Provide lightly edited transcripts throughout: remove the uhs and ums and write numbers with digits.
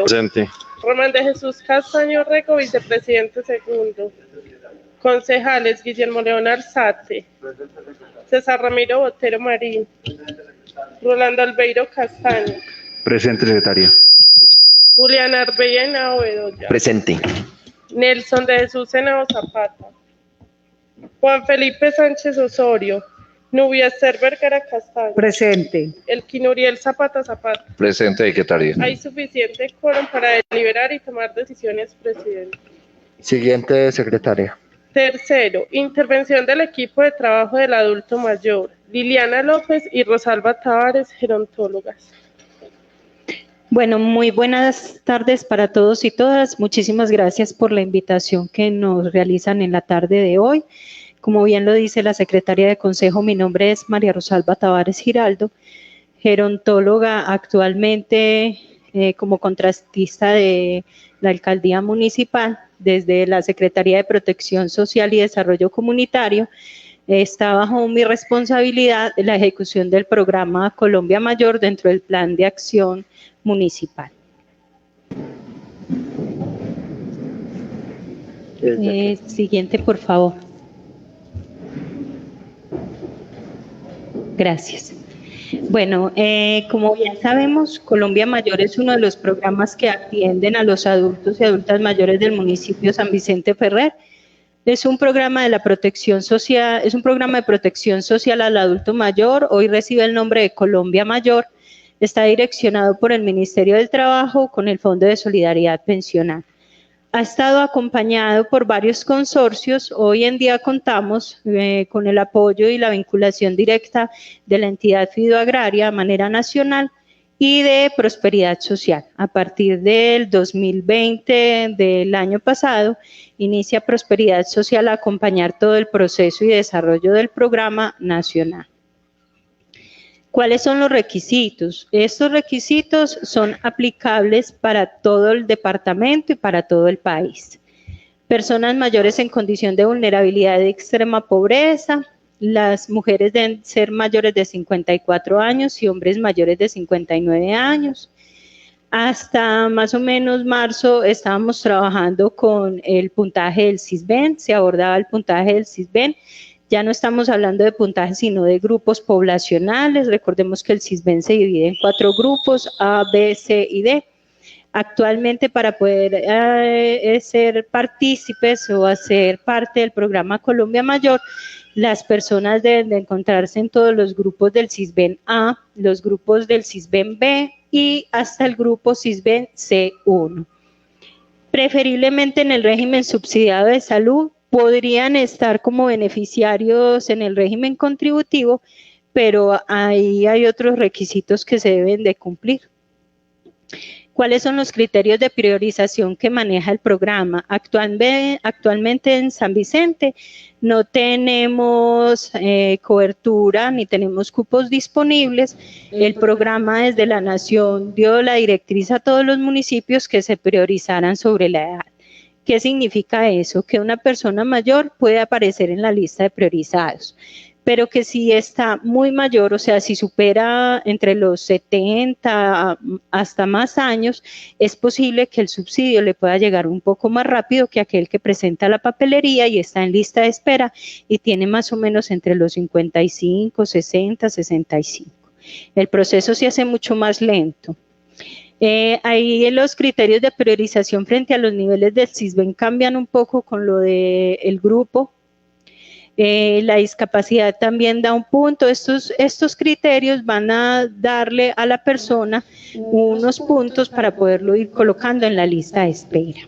Presente. Román de Jesús Castaño Reco, vicepresidente segundo. Concejales: Guillermo León Alzate, César Ramiro Botero Marín, Rolando Albeiro Castaño. Presente, secretaria. Julián Arbella Henao Bedoya. Presente. Nelson de Jesús Henao Zapata. Juan Felipe Sánchez Osorio. Nubia Esther Vergara Castaño. Presente. Elkin Uriel Zapata Zapata. Presente, secretaria. Hay suficiente quórum para deliberar y tomar decisiones, presidente. Siguiente, secretaria. Tercero, intervención del equipo de trabajo del adulto mayor, Liliana López y Rosalba Tavares, gerontólogas. Bueno, muy buenas tardes para todos y todas. Muchísimas gracias por la invitación que nos realizan en la tarde de hoy. Como bien lo dice la secretaria de Consejo, mi nombre es María Rosalba Tavares Giraldo, gerontóloga actualmente como contratista de la Alcaldía Municipal. Desde la Secretaría de Protección Social y Desarrollo Comunitario está bajo mi responsabilidad la ejecución del programa Colombia Mayor dentro del Plan de Acción Municipal. Siguiente, por favor. Gracias. Bueno, como bien sabemos, Colombia Mayor es uno de los programas que atienden a los adultos y adultas mayores del municipio San Vicente Ferrer. Es un programa de la protección social, es un programa de protección social al adulto mayor. Hoy recibe el nombre de Colombia Mayor. Está direccionado por el Ministerio del Trabajo con el Fondo de Solidaridad Pensional. Ha estado acompañado por varios consorcios. Hoy en día contamos con el apoyo y la vinculación directa de la entidad fiduagraria a manera nacional y de Prosperidad Social. A partir del 2020, del año pasado, inicia Prosperidad Social a acompañar todo el proceso y desarrollo del programa nacional. ¿Cuáles son los requisitos? Estos requisitos son aplicables para todo el departamento y para todo el país. Personas mayores en condición de vulnerabilidad de extrema pobreza, las mujeres deben ser mayores de 54 años y hombres mayores de 59 años. Hasta más o menos marzo estábamos trabajando con el puntaje del CISBEN, se abordaba el puntaje del CISBEN. Ya no estamos hablando de puntajes, sino de grupos poblacionales. Recordemos que el CISBEN se divide en 4 grupos, A, B, C y D. Actualmente, para poder ser partícipes o hacer parte del programa Colombia Mayor, las personas deben de encontrarse en todos los grupos del CISBEN A, los grupos del CISBEN B y hasta el grupo CISBEN C1. Preferiblemente en el régimen subsidiado de salud. Podrían estar como beneficiarios en el régimen contributivo, pero ahí hay otros requisitos que se deben de cumplir. ¿Cuáles son los criterios de priorización que maneja el programa? Actualmente en San Vicente no tenemos cobertura ni tenemos cupos disponibles. El programa desde la Nación dio la directriz a todos los municipios que se priorizaran sobre la edad. ¿Qué significa eso? Que una persona mayor puede aparecer en la lista de priorizados, pero que si está muy mayor, o sea, si supera entre los 70 hasta más años, es posible que el subsidio le pueda llegar un poco más rápido que aquel que presenta la papelería y está en lista de espera y tiene más o menos entre los 55, 60, 65. El proceso se hace mucho más lento. Ahí los criterios de priorización frente a los niveles del CISBEN cambian un poco con lo del grupo. La discapacidad también da un punto. Estos criterios van a darle a la persona unos puntos para poderlo ir colocando en la lista de espera.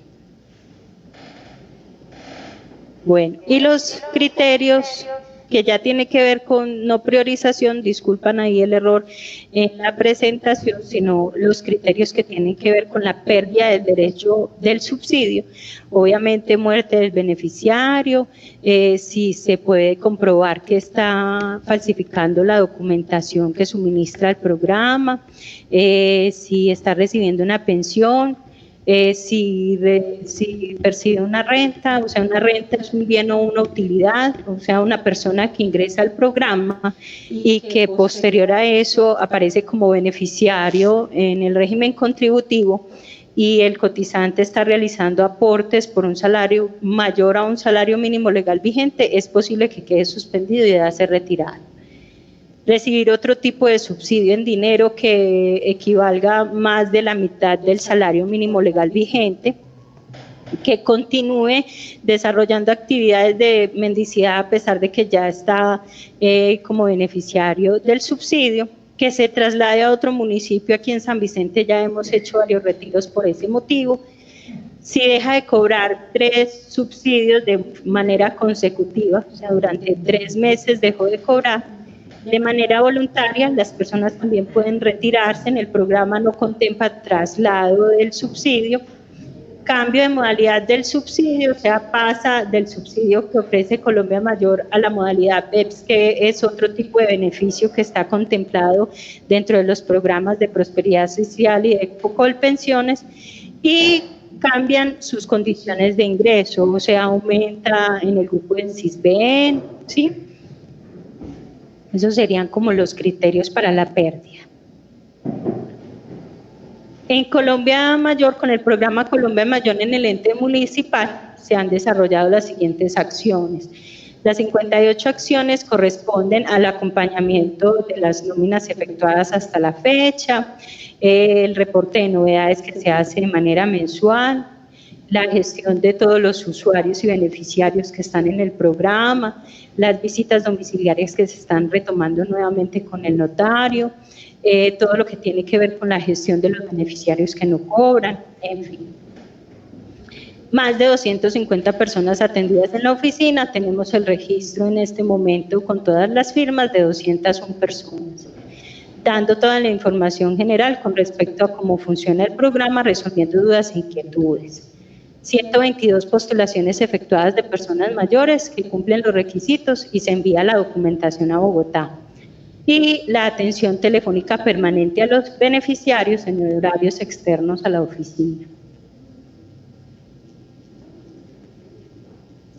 Bueno, y los criterios que ya tiene que ver con no priorización, disculpan ahí el error en la presentación, sino los criterios que tienen que ver con la pérdida del derecho del subsidio, obviamente muerte del beneficiario, si se puede comprobar que está falsificando la documentación que suministra el programa, si está recibiendo una pensión, si percibe una renta, o sea, una renta es un bien o una utilidad, o sea, una persona que ingresa al programa y que posterior a eso aparece como beneficiario en el régimen contributivo, y el cotizante está realizando aportes por un salario mayor a un salario mínimo legal vigente, es posible que quede suspendido y deba ser retirado. Recibir otro tipo de subsidio en dinero que equivalga más de la mitad del salario mínimo legal vigente, que continúe desarrollando actividades de mendicidad a pesar de que ya está como beneficiario del subsidio, que se traslade a otro municipio. Aquí en San Vicente ya hemos hecho varios retiros por ese motivo. Si deja de cobrar 3 subsidios de manera consecutiva, o sea, durante 3 meses dejó de cobrar, de manera voluntaria, las personas también pueden retirarse. En el programa no contempla traslado del subsidio. Cambio de modalidad del subsidio, o sea, pasa del subsidio que ofrece Colombia Mayor a la modalidad BEPS, que es otro tipo de beneficio que está contemplado dentro de los programas de prosperidad social y de Colpensiones, y cambian sus condiciones de ingreso, o sea, aumenta en el grupo de CISBEN, ¿sí? Esos serían como los criterios para la pérdida. En Colombia Mayor, con el programa Colombia Mayor en el ente municipal, se han desarrollado las siguientes acciones. Las 58 acciones corresponden al acompañamiento de las nóminas efectuadas hasta la fecha, el reporte de novedades que se hace de manera mensual, la gestión de todos los usuarios y beneficiarios que están en el programa, las visitas domiciliarias que se están retomando nuevamente con el notario, todo lo que tiene que ver con la gestión de los beneficiarios que no cobran, en fin. Más de 250 personas atendidas en la oficina. Tenemos el registro en este momento con todas las firmas de 201 personas, dando toda la información general con respecto a cómo funciona el programa, resolviendo dudas e inquietudes. 122 postulaciones efectuadas de personas mayores que cumplen los requisitos y se envía la documentación a Bogotá. Y la atención telefónica permanente a los beneficiarios en horarios externos a la oficina.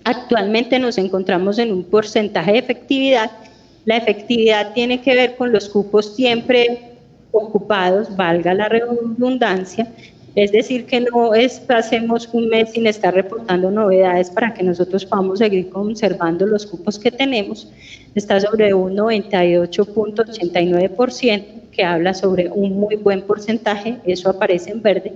Actualmente nos encontramos en un porcentaje de efectividad. La efectividad tiene que ver con los cupos siempre ocupados, valga la redundancia, es decir, que no pasemos un mes sin estar reportando novedades para que nosotros podamos seguir conservando los cupos que tenemos. Está sobre un 98.89%, que habla sobre un muy buen porcentaje, eso aparece en verde.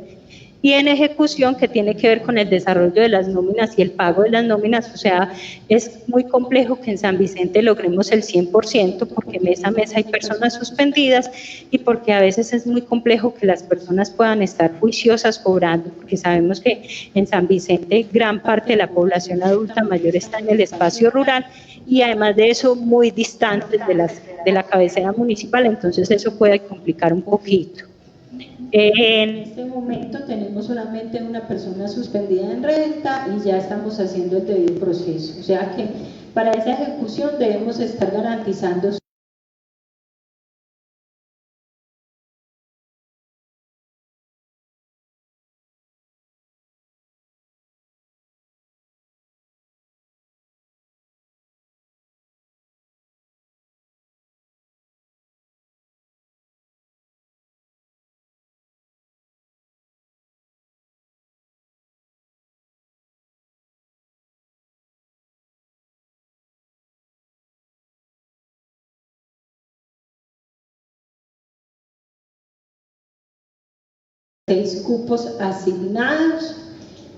Y en ejecución, que tiene que ver con el desarrollo de las nóminas y el pago de las nóminas, o sea, es muy complejo que en San Vicente logremos el 100%, porque mes a mes hay personas suspendidas y porque a veces es muy complejo que las personas puedan estar juiciosas cobrando, porque sabemos que en San Vicente gran parte de la población adulta mayor está en el espacio rural y además de eso muy distantes de la cabecera municipal, entonces eso puede complicar un poquito. En este momento tenemos solamente una persona suspendida en renta y ya estamos haciendo el debido proceso. O sea que para esa ejecución debemos estar garantizando cupos asignados.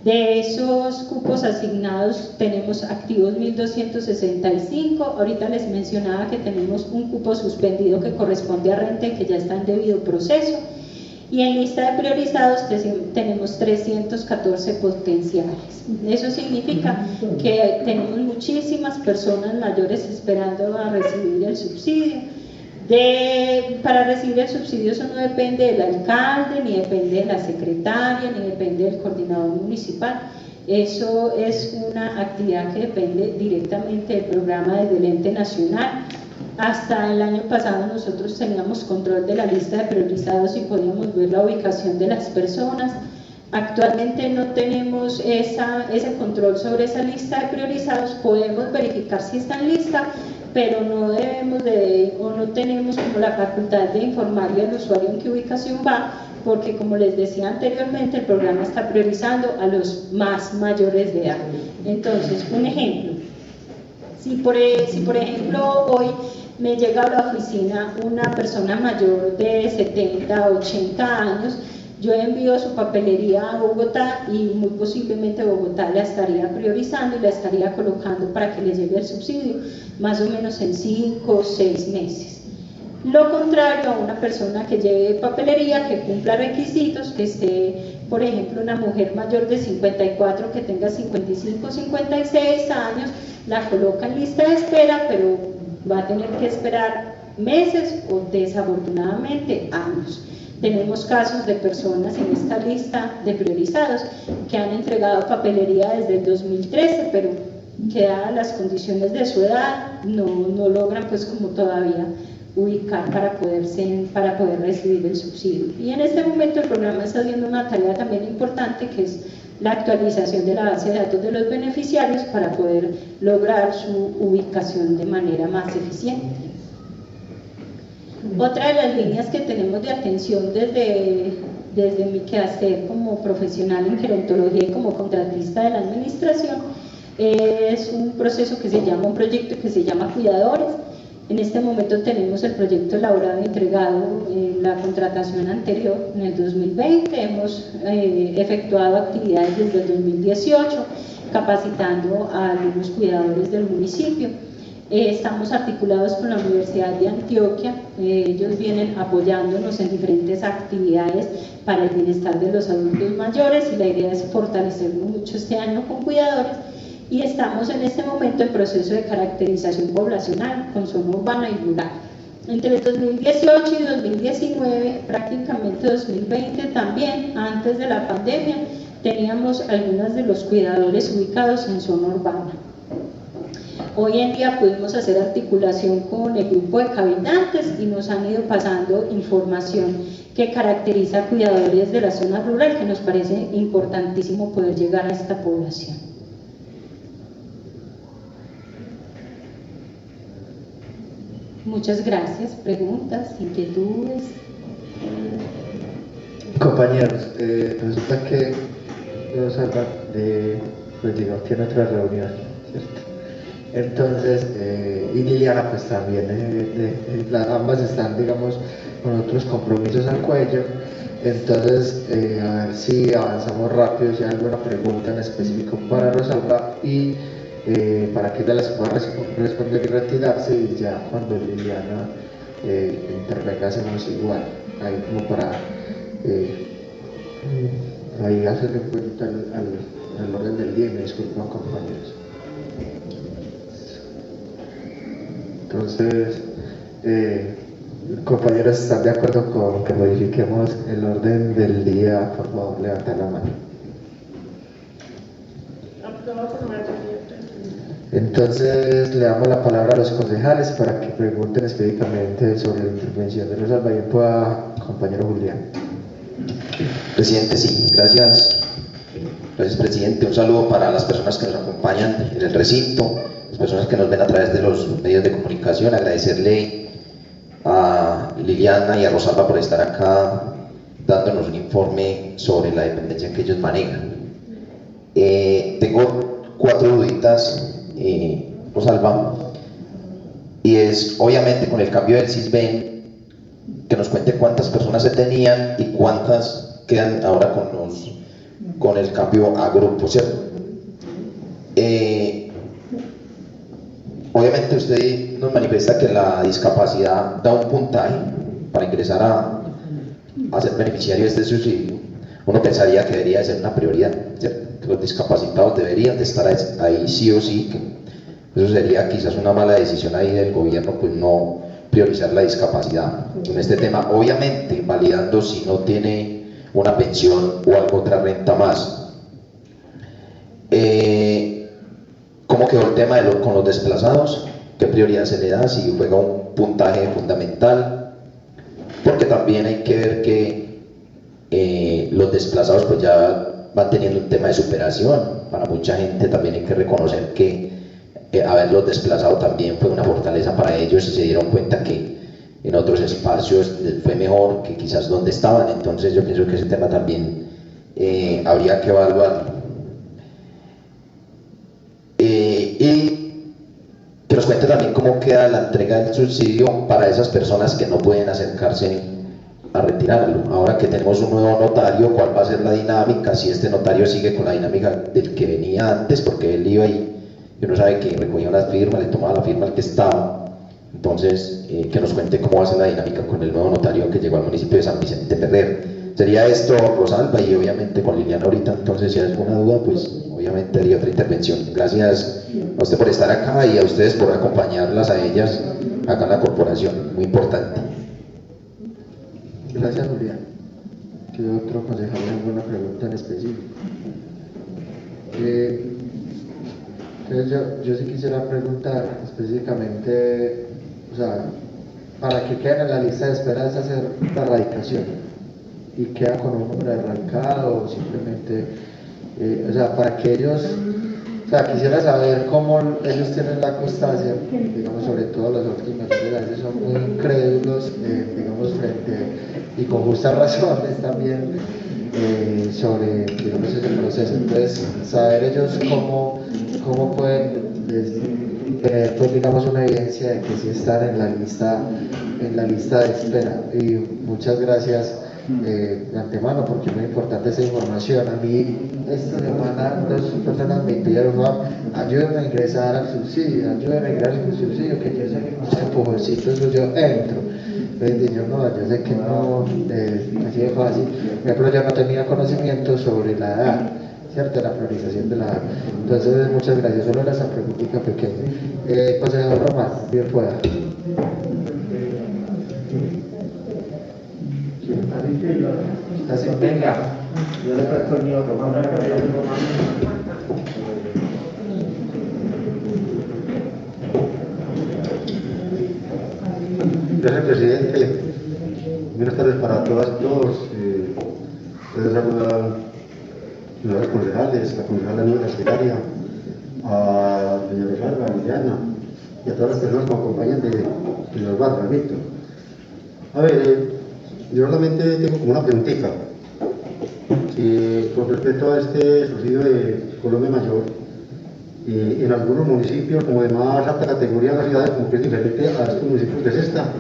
De esos cupos asignados tenemos activos 1.265. Ahorita les mencionaba que tenemos un cupo suspendido que corresponde a renta y que ya está en debido proceso. Y en lista de priorizados tenemos 314 potenciales. Eso significa que tenemos muchísimas personas mayores esperando a recibir el subsidio. Para recibir el subsidio eso no depende del alcalde, ni depende de la secretaria, ni depende del coordinador municipal. Eso es una actividad que depende directamente del programa desde el ente nacional. Hasta el año pasado nosotros teníamos control de la lista de priorizados y podíamos ver la ubicación de las personas. Actualmente no tenemos ese control sobre esa lista de priorizados. Podemos verificar si está en lista, pero no debemos o no tenemos como la facultad de informarle al usuario en qué ubicación va, porque como les decía anteriormente, el programa está priorizando a los más mayores de edad. Entonces, un ejemplo, si por ejemplo hoy me llega a la oficina una persona mayor de 70, 80 años, yo envío su papelería a Bogotá y muy posiblemente Bogotá la estaría priorizando y la estaría colocando para que le llegue el subsidio, más o menos en 5 o 6 meses. Lo contrario a una persona que lleve papelería, que cumpla requisitos, que esté, por ejemplo, una mujer mayor de 54 que tenga 55 o 56 años, la coloca en lista de espera, pero va a tener que esperar meses o desafortunadamente años. Tenemos casos de personas en esta lista de priorizados que han entregado papelería desde el 2013, pero que dadas las condiciones de su edad no logran pues como todavía ubicar para poder recibir el subsidio. Y en este momento el programa está haciendo una tarea también importante, que es la actualización de la base de datos de los beneficiarios para poder lograr su ubicación de manera más eficiente. Otra de las líneas que tenemos de atención desde mi quehacer como profesional en gerontología y como contratista de la administración es un proceso que se llama, un proyecto que se llama Cuidadores. En este momento tenemos el proyecto elaborado y entregado en la contratación anterior, en el 2020, hemos efectuado actividades desde el 2018, capacitando a algunos cuidadores del municipio. Estamos articulados con la Universidad de Antioquia, ellos vienen apoyándonos en diferentes actividades para el bienestar de los adultos mayores y la idea es fortalecerlo mucho este año con cuidadores. Y estamos en este momento en proceso de caracterización poblacional con zona urbana y rural. Entre el 2018 y 2019, prácticamente 2020 también, antes de la pandemia, teníamos algunos de los cuidadores ubicados en zona urbana. Hoy en día pudimos hacer articulación con el grupo de cabildantes y nos han ido pasando información que caracteriza a cuidadores de la zona rural, que nos parece importantísimo poder llegar a esta población. Muchas gracias. ¿Preguntas, inquietudes? Compañeros, resulta que Rosalba pues digamos, tiene otra reunión, ¿cierto? Entonces, y Liliana pues también, ambas están, digamos, con otros compromisos al cuello. Entonces, a ver si avanzamos rápido, si hay alguna pregunta en específico para Rosalba y para que ella las pueda responder y retirarse, y ya cuando Liliana intervenga hacemos igual, ahí como para ahí hacerle cuenta al orden del día. Y me disculpan, compañeros. Entonces, compañeros, ¿están de acuerdo con que modifiquemos el orden del día? Por favor, levanten la mano. Entonces le damos la palabra a los concejales para que pregunten específicamente sobre la intervención de Rosalba. Bien, pueda, compañero Julián. Presidente, sí, gracias. Gracias, presidente. Un saludo para las personas que nos acompañan en el recinto, las personas que nos ven a través de los medios de comunicación. Agradecerle a Liliana y a Rosalba por estar acá dándonos un informe sobre la dependencia que ellos manejan. Tengo 4 duditas, Rosalba, y es obviamente con el cambio del CISBEN, que nos cuente cuántas personas se tenían y cuántas quedan ahora con el cambio a grupo, ¿cierto? Obviamente usted nos manifiesta que la discapacidad da un puntaje para ingresar a ser beneficiario de este subsidio. Uno pensaría que debería de ser una prioridad, ¿cierto? Que los discapacitados deberían de estar ahí sí o sí, que eso sería quizás una mala decisión ahí del gobierno, pues no priorizar la discapacidad en este tema, obviamente validando si no tiene una pensión o alguna otra renta más. ¿Cómo quedó el tema con los desplazados? ¿Qué prioridad se le da? Si juega un puntaje fundamental, porque también hay que ver que los desplazados pues ya van teniendo un tema de superación. Para mucha gente también hay que reconocer que haberlos desplazado también fue una fortaleza para ellos y se dieron cuenta que en otros espacios fue mejor que quizás donde estaban. Entonces yo pienso que ese tema también habría que evaluarlo. Y que nos cuente también cómo queda la entrega del subsidio para esas personas que no pueden acercarse a retirarlo. Ahora que tenemos un nuevo notario, ¿cuál va a ser la dinámica? Si este notario sigue con la dinámica del que venía antes, porque él iba y uno sabe que recogía una firma, le tomaba la firma al que estaba. Entonces, que nos cuente cómo va a ser la dinámica con el nuevo notario que llegó al municipio de San Vicente Ferrer. Sería esto, Rosalba, y obviamente con Liliana ahorita. Entonces, si hay alguna duda, pues obviamente haría otra intervención. Gracias a usted por estar acá y a ustedes por acompañarlas a ellas acá en la corporación, muy importante. Gracias, Julián. ¿Qué otro concejal tiene alguna pregunta en específico? Entonces yo sí quisiera preguntar específicamente, o sea, para que queden en la lista de espera es hacer la radicación y queda con un número erradicado o simplemente, o sea, para que ellos, o sea, quisiera saber cómo ellos tienen la constancia, digamos, sobre todo los otros mayores, a veces son muy incrédulos, digamos, y con justas razones también, sobre, digamos, ese proceso. Entonces, saber ellos cómo pueden tener, pues, digamos, una evidencia de que sí están en la lista de espera. Y muchas gracias de antemano, porque es muy importante esa información. A mí esta semana 2 personas me pidieron: ayúdenme a ingresar al subsidio, ayúdenme a ingresar al subsidio, que yo sé que con un empujoncito eso yo entro. Entonces yo no, yo sé que no es así de fácil, pero yo no tenía conocimiento sobre la edad, ¿cierto? La priorización de la edad. Entonces, muchas gracias. Solo era esa preguntita pequeña. Consejero Román, bien pueda. Así, venga. Yo le presto el mío, Román. Gracias, presidente. Buenas tardes para todas y todos. Les saludo a los concejales, la concejala Aníbal, la secretaria, a doña Rosalba, a Liliana y a todas las personas que me acompañan de los barrios, Víctor. A ver, yo solamente tengo como una preguntita. Con respecto a este subsidio de Colombia Mayor, en algunos municipios como de más alta categoría en las ciudades, como que es diferente a estos municipios de Cesta,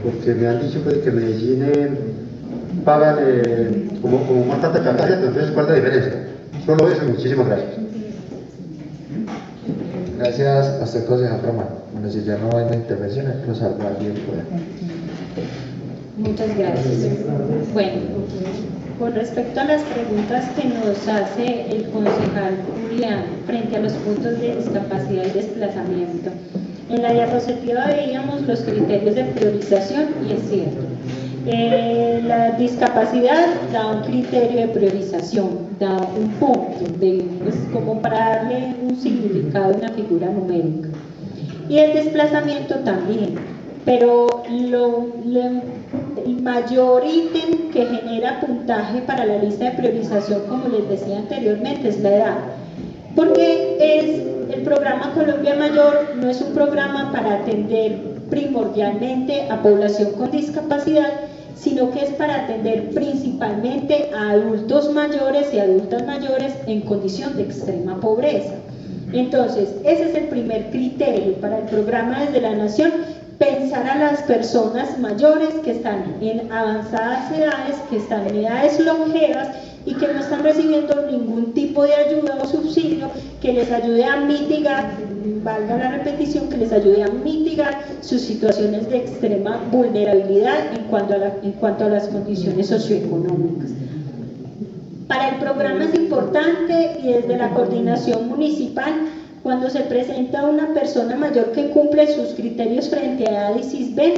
porque me han dicho pues, que Medellín pagan como más tanta carga, entonces ¿cuál es la diferencia? Solo eso, muchísimas gracias. Gracias a usted, concejal Román. Bueno, si ya no hay una intervención, pues salvar bien fuera. Muchas gracias. Bueno, con respecto a las preguntas que nos hace el concejal Julián frente a los puntos de discapacidad y desplazamiento, en la diapositiva veíamos los criterios de priorización y es cierto. La discapacidad da un criterio de priorización, da un punto, pues, como para darle un significado, una figura numérica. Y el desplazamiento también, pero el mayor ítem que genera puntaje para la lista de priorización, como les decía anteriormente, es la edad. Porque el programa Colombia Mayor no es un programa para atender primordialmente a población con discapacidad, sino que es para atender principalmente a adultos mayores y adultas mayores en condición de extrema pobreza. Entonces, ese es el primer criterio para el programa Desde la Nación: pensar a las personas mayores que están en avanzadas edades, que están en edades longevas y que no están recibiendo ningún tipo de ayuda o subsidio que les ayude a mitigar, valga la repetición, que les ayude a mitigar sus situaciones de extrema vulnerabilidad en cuanto a las condiciones socioeconómicas. Para el programa es importante, y desde la coordinación municipal, cuando se presenta una persona mayor que cumple sus criterios frente a edad y CISBEN,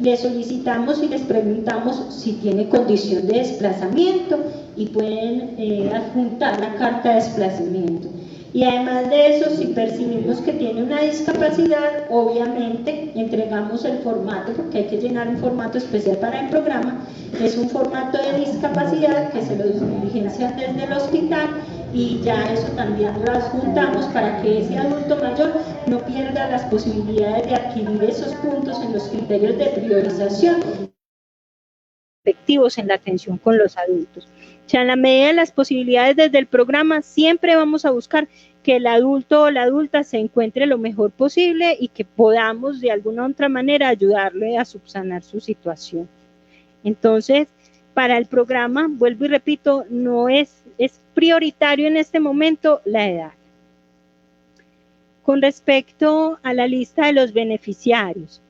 le solicitamos y les preguntamos si tiene condición de desplazamiento y pueden adjuntar la carta de desplazamiento. Y además de eso, si percibimos que tiene una discapacidad, obviamente entregamos el formato, porque hay que llenar un formato especial para el programa. Es un formato de discapacidad que se lo diligencian desde el hospital y ya eso también lo adjuntamos para que ese adulto mayor no pierda las posibilidades de adquirir esos puntos en los criterios de priorización efectivos en la atención con los adultos. O sea, en la medida de las posibilidades desde el programa, siempre vamos a buscar que el adulto o la adulta se encuentre lo mejor posible y que podamos de alguna u otra manera ayudarle a subsanar su situación. Entonces, para el programa, vuelvo y repito, no es prioritario en este momento la edad. Con respecto a la lista de los beneficiarios,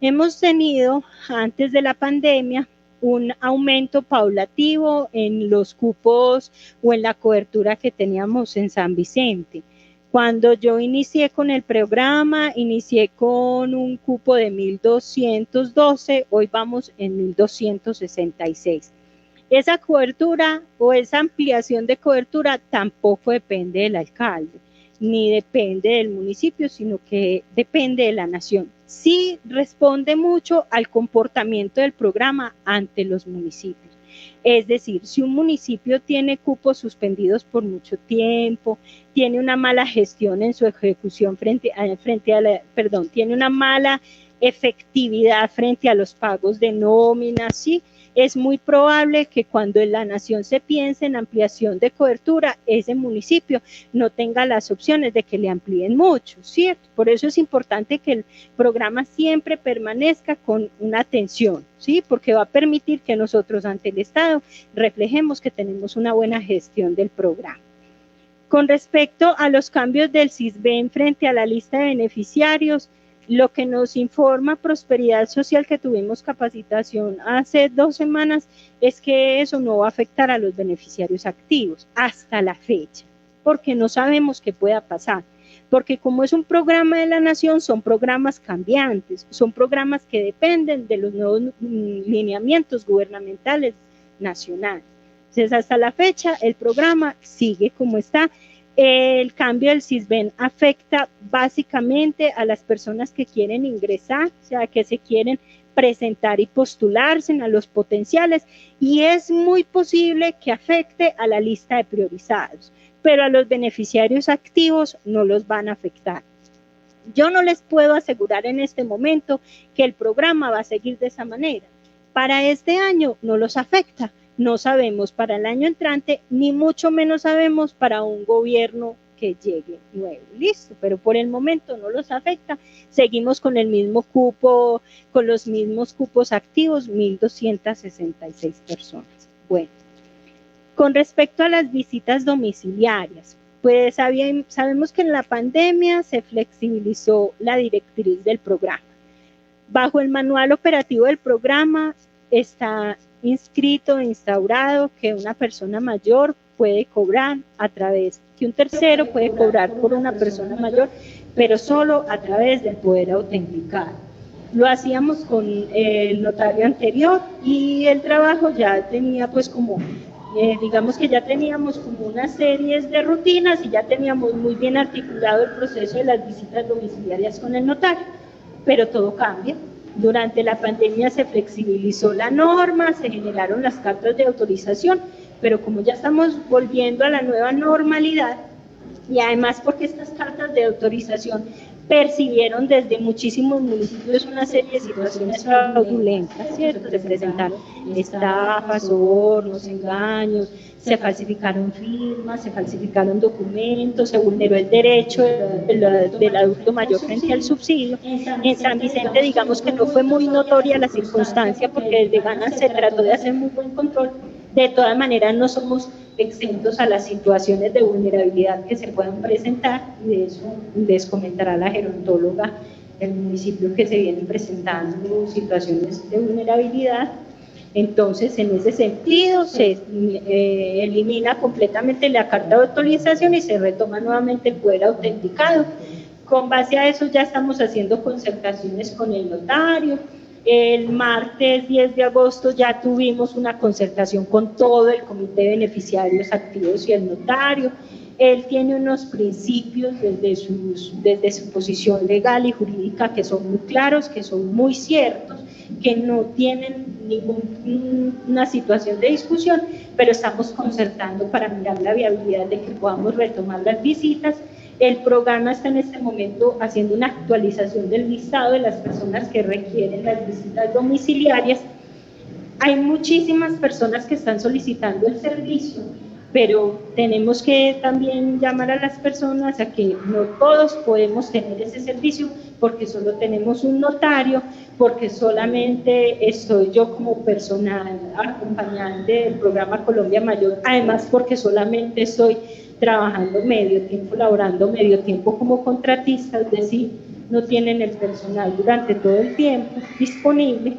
hemos tenido antes de la pandemia un aumento paulatativo en los cupos o en la cobertura que teníamos en San Vicente. Cuando yo inicié con el programa, inicié con un cupo de 1.212, hoy vamos en 1.266. Esa cobertura o esa ampliación de cobertura tampoco depende del alcalde, ni depende del municipio, sino que depende de la nación. Sí responde mucho al comportamiento del programa ante los municipios. Es decir, si un municipio tiene cupos suspendidos por mucho tiempo, tiene una mala gestión en su ejecución tiene una mala efectividad frente a los pagos de nómina, ¿sí? Es muy probable que cuando en la nación se piense en ampliación de cobertura, ese municipio no tenga las opciones de que le amplíen mucho, ¿cierto? Por eso es importante que el programa siempre permanezca con una atención, ¿sí? Porque va a permitir que nosotros ante el Estado reflejemos que tenemos una buena gestión del programa. Con respecto a los cambios del CISBEN frente a la lista de beneficiarios, lo que nos informa Prosperidad Social, que tuvimos capacitación hace 2 semanas, es que eso no va a afectar a los beneficiarios activos hasta la fecha, porque no sabemos qué pueda pasar, porque como es un programa de la nación, son programas cambiantes, son programas que dependen de los nuevos lineamientos gubernamentales nacionales. Entonces, hasta la fecha, el programa sigue como está. El cambio del CISBEN afecta básicamente a las personas que quieren ingresar, o sea, que se quieren presentar y postularse, a los potenciales, y es muy posible que afecte a la lista de priorizados, pero a los beneficiarios activos no los van a afectar. Yo no les puedo asegurar en este momento que el programa va a seguir de esa manera. Para este año no los afecta. No sabemos para el año entrante, ni mucho menos sabemos para un gobierno que llegue nuevo. Listo, pero por el momento no los afecta. Seguimos con el mismo cupo, con los mismos cupos activos, 1.266 personas. Bueno, con respecto a las visitas domiciliarias, pues sabemos que en la pandemia se flexibilizó la directriz del programa. Bajo el manual operativo del programa está inscrito e instaurado que una persona mayor puede cobrar que un tercero puede cobrar por una persona mayor, pero solo a través del poder autenticar. Lo hacíamos con el notario anterior y el trabajo ya tenía pues como, digamos que ya teníamos como unas series de rutinas y ya teníamos muy bien articulado el proceso de las visitas domiciliarias con el notario, pero todo cambia. Durante la pandemia se flexibilizó la norma, se generaron las cartas de autorización, pero como ya estamos volviendo a la nueva normalidad, y además porque estas cartas de autorización percibieron desde muchísimos municipios una serie de situaciones fraudulentas, ¿cierto? Se presentaron estafas, sobornos, engaños, se falsificaron firmas, se falsificaron documentos, se vulneró el derecho del adulto mayor frente al subsidio. En San Vicente, digamos que no fue muy notoria la circunstancia porque desde ganas se trató de hacer muy buen control. De todas maneras, no somos exentos a las situaciones de vulnerabilidad que se puedan presentar, y de eso les comentará la gerontóloga del municipio que se vienen presentando situaciones de vulnerabilidad. Entonces, en ese sentido, se elimina completamente la carta de autorización y se retoma nuevamente el poder autenticado. Con base a eso ya estamos haciendo concertaciones con el notario. El martes 10 de agosto ya tuvimos una concertación con todo el Comité de Beneficiarios Activos y el notario. Él tiene unos principios desde su posición legal y jurídica que son muy claros, que son muy ciertos, que no tienen ninguna situación de discusión, pero estamos concertando para mirar la viabilidad de que podamos retomar las visitas. El programa está en este momento haciendo una actualización del listado de las personas que requieren las visitas domiciliarias. Hay muchísimas personas que están solicitando el servicio, pero tenemos que también llamar a las personas a que no todos podemos tener ese servicio, porque solo tenemos un notario, porque solamente estoy yo como personal acompañante del programa Colombia Mayor, además porque solamente estoy trabajando medio tiempo, laborando medio tiempo como contratista, es decir, no tienen el personal durante todo el tiempo disponible.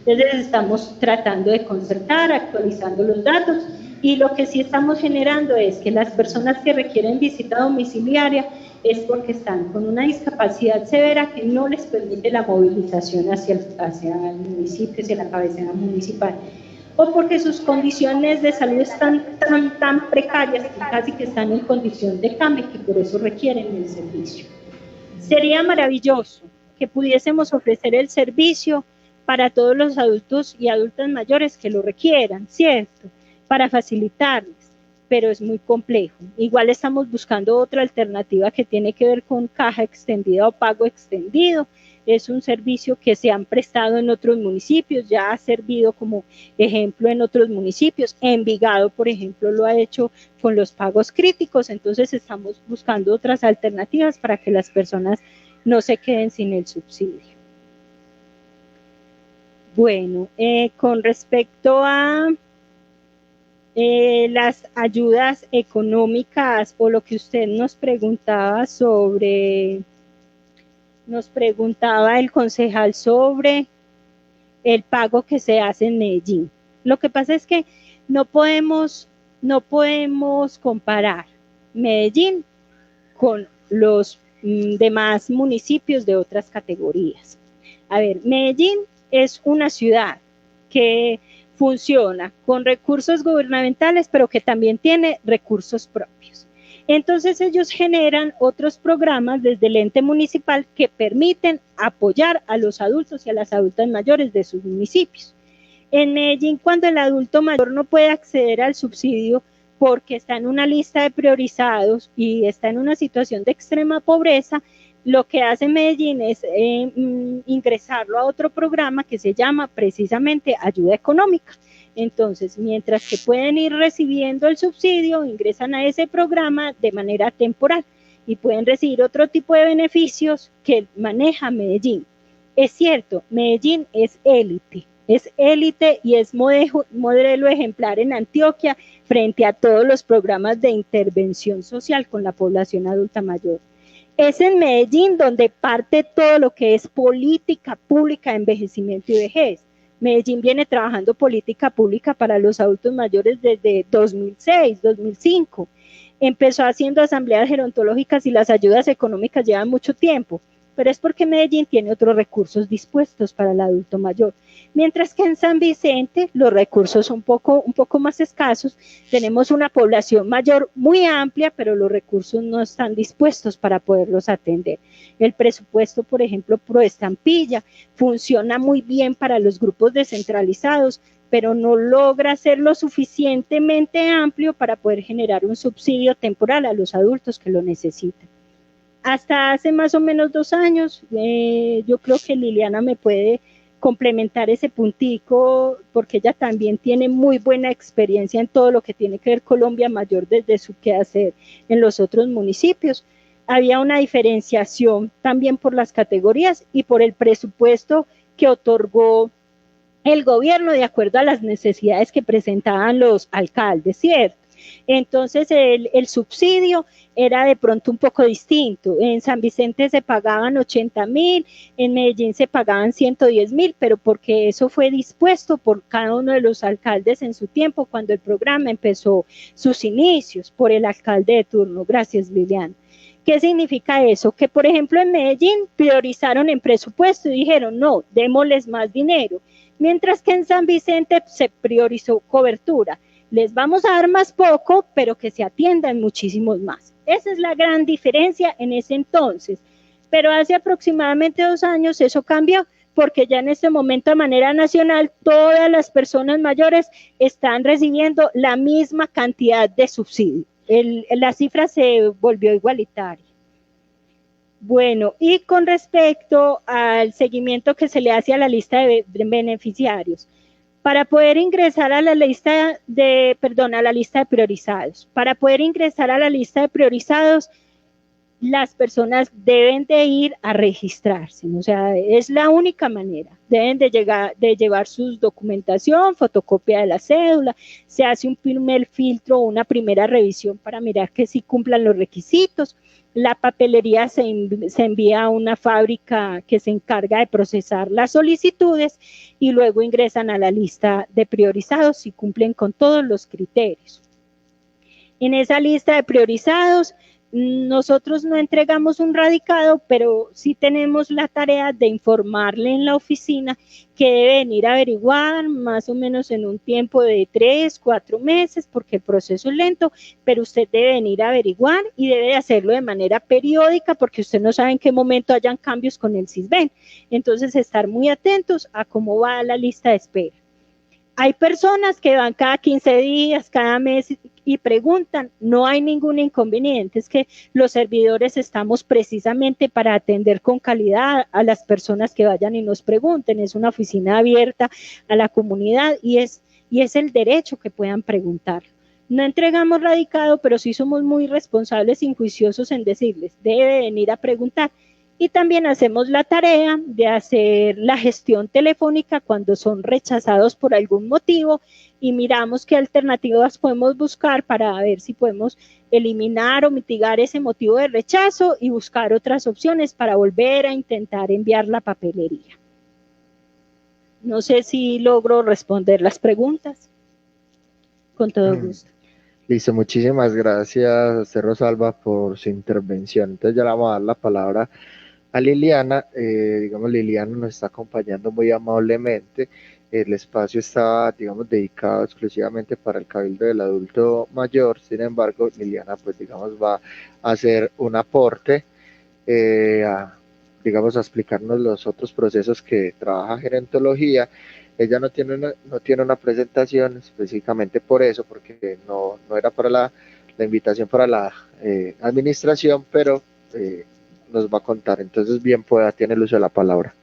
Entonces estamos tratando de concertar, actualizando los datos, y lo que sí estamos generando es que las personas que requieren visita domiciliaria es porque están con una discapacidad severa que no les permite la movilización hacia el municipio, hacia la cabecera municipal, o porque sus condiciones de salud están tan precarias que casi que están en condición de cambio y que por eso requieren el servicio. Sería maravilloso que pudiésemos ofrecer el servicio para todos los adultos y adultas mayores que lo requieran, ¿cierto?, para facilitarles, pero es muy complejo. Igual estamos buscando otra alternativa que tiene que ver con caja extendida o pago extendido. Es un servicio que se han prestado en otros municipios, ya ha servido como ejemplo en otros municipios. Envigado, por ejemplo, lo ha hecho con los pagos críticos, entonces estamos buscando otras alternativas para que las personas no se queden sin el subsidio. Bueno, con respecto a las ayudas económicas o lo que usted nos preguntaba el concejal sobre el pago que se hace en Medellín. Lo que pasa es que no podemos comparar Medellín con los demás municipios de otras categorías. A ver, Medellín es una ciudad que funciona con recursos gubernamentales, pero que también tiene recursos propios. Entonces ellos generan otros programas desde el ente municipal que permiten apoyar a los adultos y a las adultas mayores de sus municipios. En Medellín, cuando el adulto mayor no puede acceder al subsidio porque está en una lista de priorizados y está en una situación de extrema pobreza, lo que hace Medellín es ingresarlo a otro programa que se llama precisamente ayuda económica. Entonces, mientras que pueden ir recibiendo el subsidio, ingresan a ese programa de manera temporal y pueden recibir otro tipo de beneficios que maneja Medellín. Es cierto, Medellín es élite y es modelo ejemplar en Antioquia frente a todos los programas de intervención social con la población adulta mayor. Es en Medellín donde parte todo lo que es política pública de envejecimiento y vejez. Medellín viene trabajando política pública para los adultos mayores desde 2006, 2005. Empezó haciendo asambleas gerontológicas y las ayudas económicas llevan mucho tiempo, pero es porque Medellín tiene otros recursos dispuestos para el adulto mayor. Mientras que en San Vicente los recursos son un poco más escasos, tenemos una población mayor muy amplia, pero los recursos no están dispuestos para poderlos atender. El presupuesto, por ejemplo, Proestampilla, funciona muy bien para los grupos descentralizados, pero no logra ser lo suficientemente amplio para poder generar un subsidio temporal a los adultos que lo necesitan. Hasta hace más o menos 2 años, yo creo que Liliana me puede complementar ese puntico, porque ella también tiene muy buena experiencia en todo lo que tiene que ver Colombia Mayor desde su quehacer en los otros municipios. Había una diferenciación también por las categorías y por el presupuesto que otorgó el gobierno de acuerdo a las necesidades que presentaban los alcaldes, ¿cierto? Entonces el subsidio era de pronto un poco distinto. En San Vicente se pagaban 80.000, en Medellín se pagaban 110.000, pero porque eso fue dispuesto por cada uno de los alcaldes en su tiempo cuando el programa empezó sus inicios, por el alcalde de turno. Gracias, Liliana. ¿Qué significa eso? Que por ejemplo en Medellín priorizaron en presupuesto y dijeron no, démosles más dinero, mientras que en San Vicente se priorizó cobertura. Les vamos a dar más poco, pero que se atiendan muchísimos más. Esa es la gran diferencia en ese entonces. Pero hace aproximadamente 2 años eso cambió, porque ya en este momento de manera nacional todas las personas mayores están recibiendo la misma cantidad de subsidio. La cifra se volvió igualitaria. Bueno, y con respecto al seguimiento que se le hace a la lista de beneficiarios, para poder ingresar a la lista de, a la lista de priorizados, para poder ingresar a la lista de priorizados, las personas deben de ir a registrarse, o sea, es la única manera. Deben de llevar su documentación, fotocopia de la cédula, se hace un primer filtro o una primera revisión para mirar que sí cumplan los requisitos. La papelería se envía a una fábrica que se encarga de procesar las solicitudes y luego ingresan a la lista de priorizados si cumplen con todos los criterios. En esa lista de priorizados, nosotros no entregamos un radicado, pero sí tenemos la tarea de informarle en la oficina que deben ir a averiguar más o menos en un tiempo de 3, 4 meses, porque el proceso es lento, pero usted debe venir a averiguar y debe hacerlo de manera periódica, porque usted no sabe en qué momento hayan cambios con el CISBEN. Entonces, estar muy atentos a cómo va la lista de espera. Hay personas que van cada 15 días, cada mes y preguntan, no hay ningún inconveniente, es que los servidores estamos precisamente para atender con calidad a las personas que vayan y nos pregunten, es una oficina abierta a la comunidad y es el derecho que puedan preguntar. No entregamos radicado, pero sí somos muy responsables y juiciosos en decirles, debe venir a preguntar. Y también hacemos la tarea de hacer la gestión telefónica cuando son rechazados por algún motivo y miramos qué alternativas podemos buscar para ver si podemos eliminar o mitigar ese motivo de rechazo y buscar otras opciones para volver a intentar enviar la papelería. No sé si logro responder las preguntas. Con todo gusto. Listo, muchísimas gracias a usted, Rosalba, por su intervención. Entonces ya le vamos a dar la palabra a Liliana. Digamos, Liliana nos está acompañando muy amablemente. El espacio está, digamos, dedicado exclusivamente para el Cabildo del Adulto Mayor. Sin embargo, Liliana, pues, digamos, va a hacer un aporte, digamos, a explicarnos los otros procesos que trabaja gerontología. Ella no tiene una presentación específicamente por eso, porque no era para la invitación para la administración, pero nos va a contar. Entonces, bien pueda, tiene el uso de la palabra.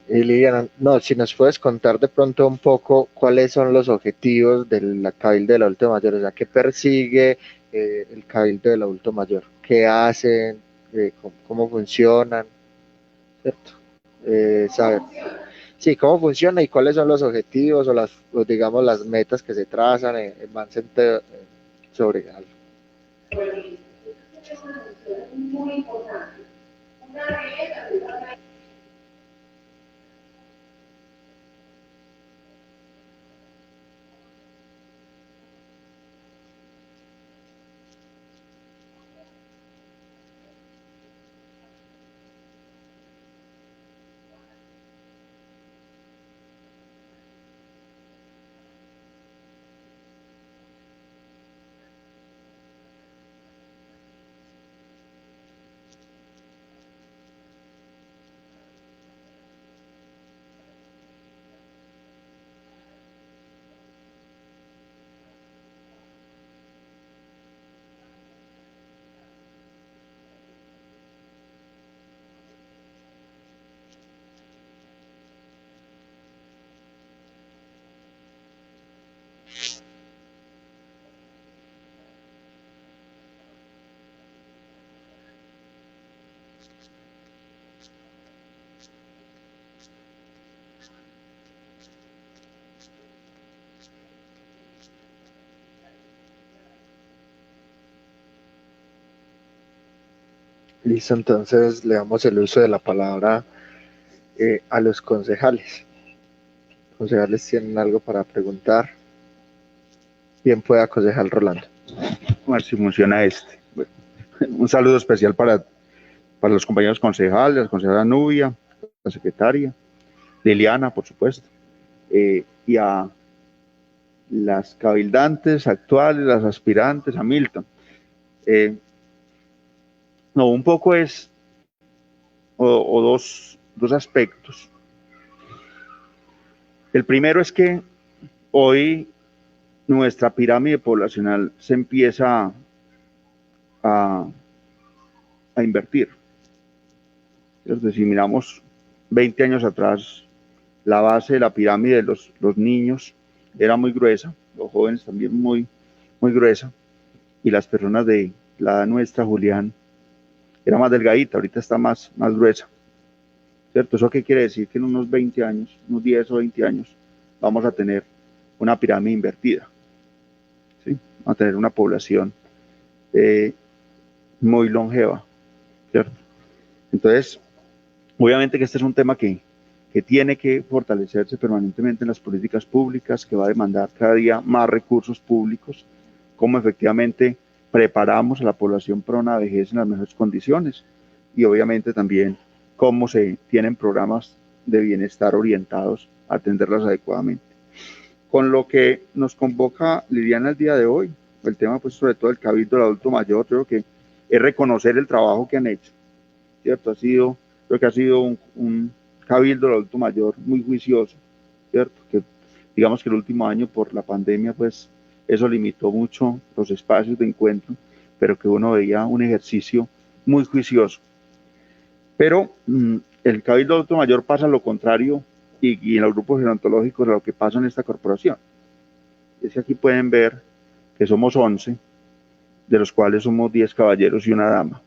Y Liliana, no, si nos puedes contar de pronto un poco cuáles son los objetivos del Cabildo del Adulto Mayor, o sea, qué persigue el Cabildo del Adulto Mayor, qué hacen, cómo funcionan, ¿cierto? Saber, sí, cómo funciona y cuáles son los objetivos o digamos las metas que se trazan en Ban Center sobre algo. Listo, entonces le damos el uso de la palabra a los concejales. Los concejales tienen algo para preguntar. Bien pueda, concejal Rolando. A ver si funciona este. Bueno, un saludo especial para los compañeros concejales, la concejala Nubia, la secretaria, Liliana, por supuesto, y a las cabildantes actuales, las aspirantes, a Milton. No, un poco es, o dos aspectos. El primero es que hoy nuestra pirámide poblacional se empieza a invertir. Entonces, si miramos 20 años atrás, la base de la pirámide de los niños era muy gruesa, los jóvenes también muy gruesa, y las personas de la edad nuestra, Julián, era más delgadita, ahorita está más gruesa, ¿cierto? ¿Eso qué quiere decir? Que en unos 20 años, unos 10 o 20 años, vamos a tener una pirámide invertida, ¿sí? Vamos a tener una población muy longeva, ¿cierto? Entonces, obviamente que este es un tema que tiene que fortalecerse permanentemente en las políticas públicas, que va a demandar cada día más recursos públicos, cómo efectivamente preparamos a la población para una vejez en las mejores condiciones y obviamente también cómo se tienen programas de bienestar orientados a atenderlas adecuadamente. Con lo que nos convoca Liliana el día de hoy, el tema pues sobre todo el Cabildo del Adulto Mayor, creo que es reconocer el trabajo que han hecho, ¿cierto? Creo que ha sido un Cabildo del Adulto Mayor muy juicioso, ¿cierto? Que digamos que el último año por la pandemia, pues eso limitó mucho los espacios de encuentro, pero que uno veía un ejercicio muy juicioso. Pero el Cabildo Adulto Mayor pasa lo contrario y en los grupos gerontológicos a lo que pasa en esta corporación. Es que aquí pueden ver que somos 11, de los cuales somos 10 caballeros y una dama.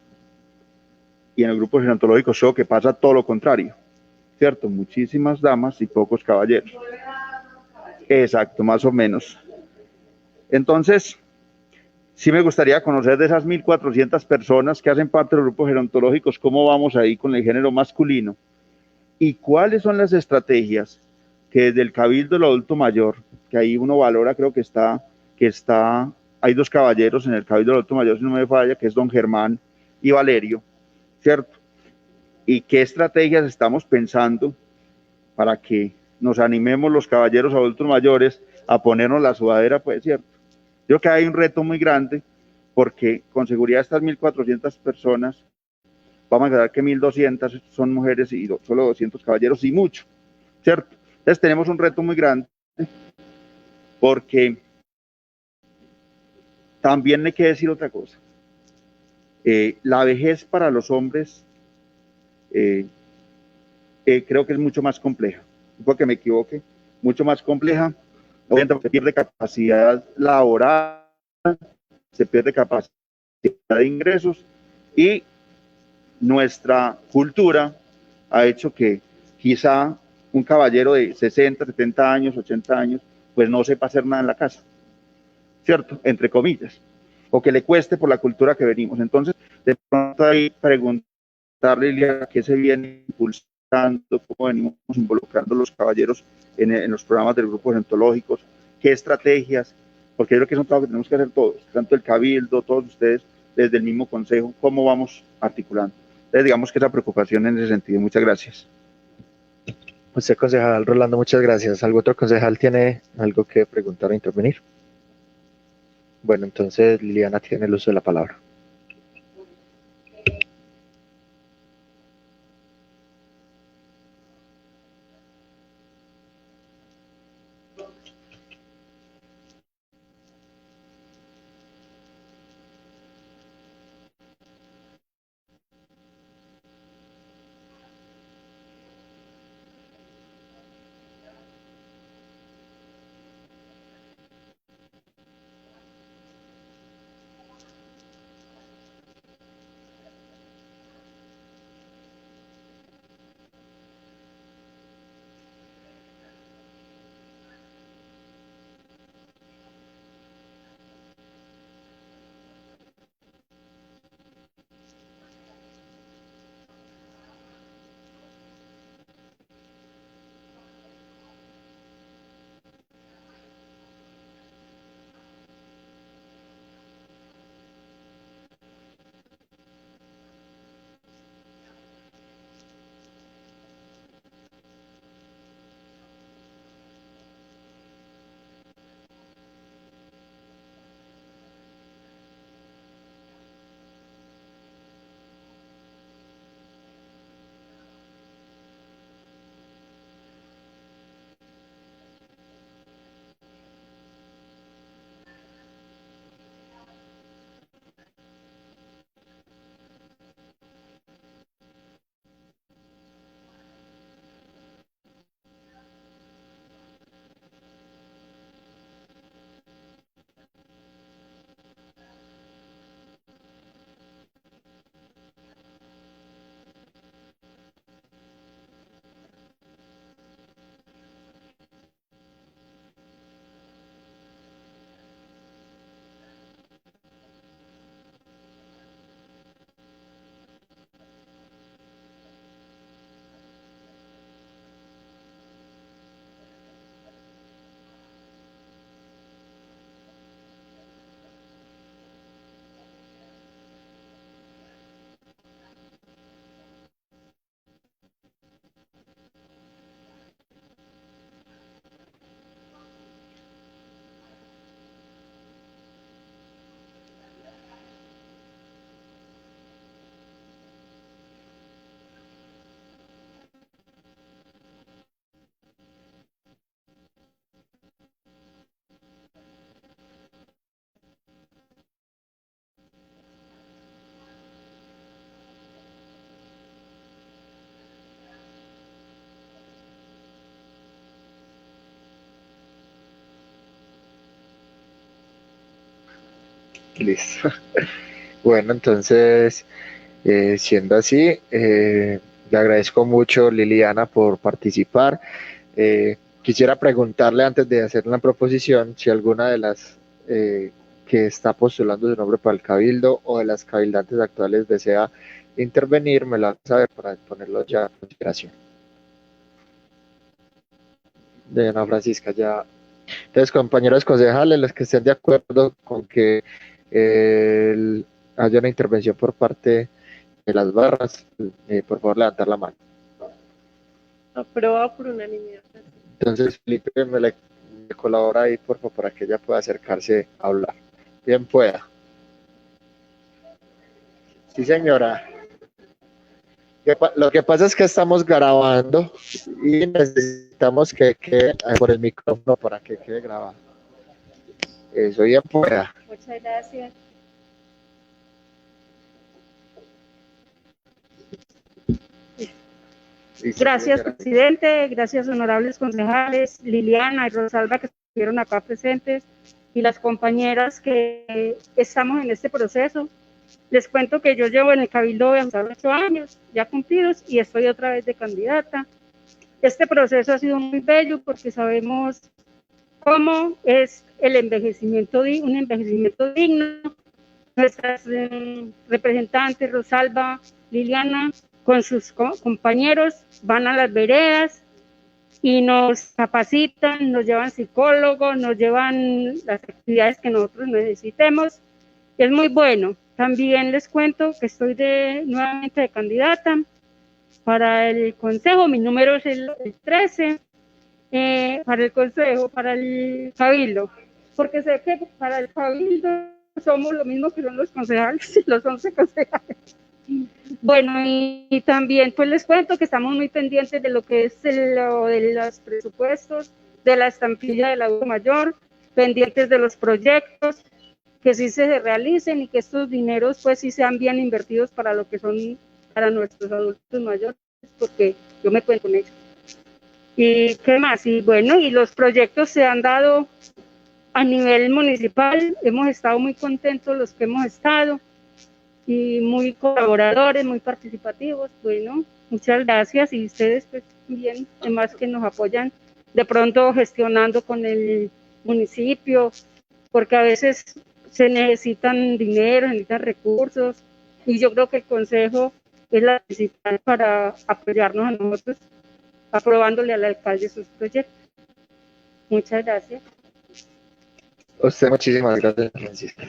Y en el grupo gerontológico creo que pasa todo lo contrario, ¿cierto? Muchísimas damas y pocos caballeros. Exacto, más o menos. Entonces, sí me gustaría conocer de esas 1.400 personas que hacen parte de los grupos gerontológicos, cómo vamos ahí con el género masculino y cuáles son las estrategias que desde el Cabildo del Adulto Mayor, que ahí uno valora, creo que está, hay 2 caballeros en el Cabildo del Adulto Mayor, si no me falla, que es don Germán y Valerio, ¿cierto? Y qué estrategias estamos pensando para que nos animemos los caballeros adultos mayores a ponernos la sudadera, pues, ¿cierto? Yo creo que hay un reto muy grande porque con seguridad estas 1.400 personas, vamos a quedar que 1.200 son mujeres y solo 200 caballeros y mucho, ¿cierto? Entonces tenemos un reto muy grande porque también hay que decir otra cosa. La vejez para los hombres creo que es mucho más compleja, porque me equivoque, mucho más compleja, obviamente se pierde capacidad laboral, se pierde capacidad de ingresos y nuestra cultura ha hecho que quizá un caballero de 60, 70 años, 80 años, pues no sepa hacer nada en la casa, ¿cierto? Entre comillas, o que le cueste por la cultura que venimos. Entonces, de pronto ahí preguntarle, Lilia, qué se viene impulsando, cómo venimos involucrando los caballeros en los programas del grupo gerontológicos, qué estrategias, porque yo creo que es un trabajo que tenemos que hacer todos, tanto el Cabildo, todos ustedes, desde el mismo consejo, cómo vamos articulando. Entonces, digamos que esa preocupación en ese sentido. Muchas gracias. Usted, concejal Rolando, muchas gracias. ¿Algún otro concejal tiene algo que preguntar o intervenir? Bueno, entonces Liliana tiene el uso de la palabra. Listo. Bueno, entonces, siendo así, le agradezco mucho, Liliana, por participar. Quisiera preguntarle antes de hacer una proposición si alguna de las que está postulando su nombre para el cabildo o de las cabildantes actuales desea intervenir, me lo hace saber para ponerlo ya a consideración. De Ana Francisca, ya. Entonces, compañeros concejales, los que estén de acuerdo con que haya una intervención por parte de las barras, por favor, levantar la mano. Aprobado por unanimidad. Entonces, Felipe, me colabora ahí, por favor, para que ella pueda acercarse a hablar. Bien pueda. Sí, señora. Lo que pasa es que estamos grabando y necesitamos que quede por el micrófono para que quede grabado. Eso bien pueda. Muchas gracias. Gracias, presidente. Gracias, honorables concejales, Liliana y Rosalba, que estuvieron acá presentes, y las compañeras que estamos en este proceso. Les cuento que yo llevo en el Cabildo de 8 años ya cumplidos y estoy otra vez de candidata. Este proceso ha sido muy bello porque sabemos cómo es el envejecimiento, un envejecimiento digno. Nuestras representantes, Rosalba, Liliana, con sus compañeros, van a las veredas y nos capacitan, nos llevan psicólogos, nos llevan las actividades que nosotros necesitemos. Es muy bueno. También les cuento que estoy nuevamente de candidata para el consejo. Mi número es el 13, para el consejo, para el cabildo, porque sé que para el cabildo somos lo mismo que son los concejales, los 11 concejales. Bueno, y también pues les cuento que estamos muy pendientes de lo que es lo de los presupuestos, de la estampilla del adulto mayor, pendientes de los proyectos, que sí se realicen y que estos dineros pues sí sean bien invertidos para lo que son para nuestros adultos mayores, porque yo me cuento con ellos. ¿Y qué más? Y bueno, y los proyectos se han dado a nivel municipal, hemos estado muy contentos los que hemos estado, y muy colaboradores, muy participativos. Bueno, muchas gracias, y ustedes pues bien, además que nos apoyan de pronto gestionando con el municipio, porque a veces se necesitan dinero, necesitan recursos, y yo creo que el consejo es la principal para apoyarnos a nosotros, aprobándole al alcalde sus proyectos. Muchas gracias. A usted muchísimas gracias, Francisca.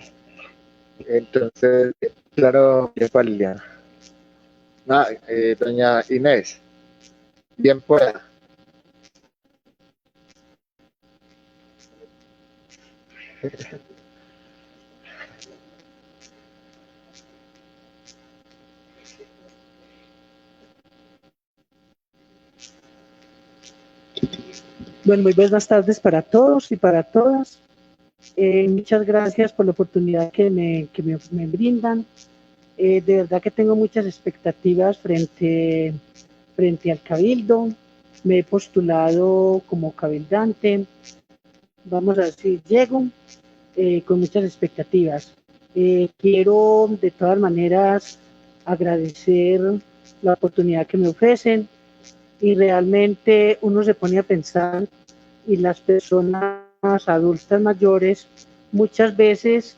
Entonces, claro, bien para Liliana. Doña Inés, bien pueda. Bueno, muy buenas tardes para todos y para todas. Muchas gracias por la oportunidad que me brindan. De verdad que tengo muchas expectativas frente al cabildo. Me he postulado como cabildante. Vamos a decir, llego con muchas expectativas. Quiero de todas maneras agradecer la oportunidad que me ofrecen, y realmente uno se pone a pensar, y las personas adultas mayores muchas veces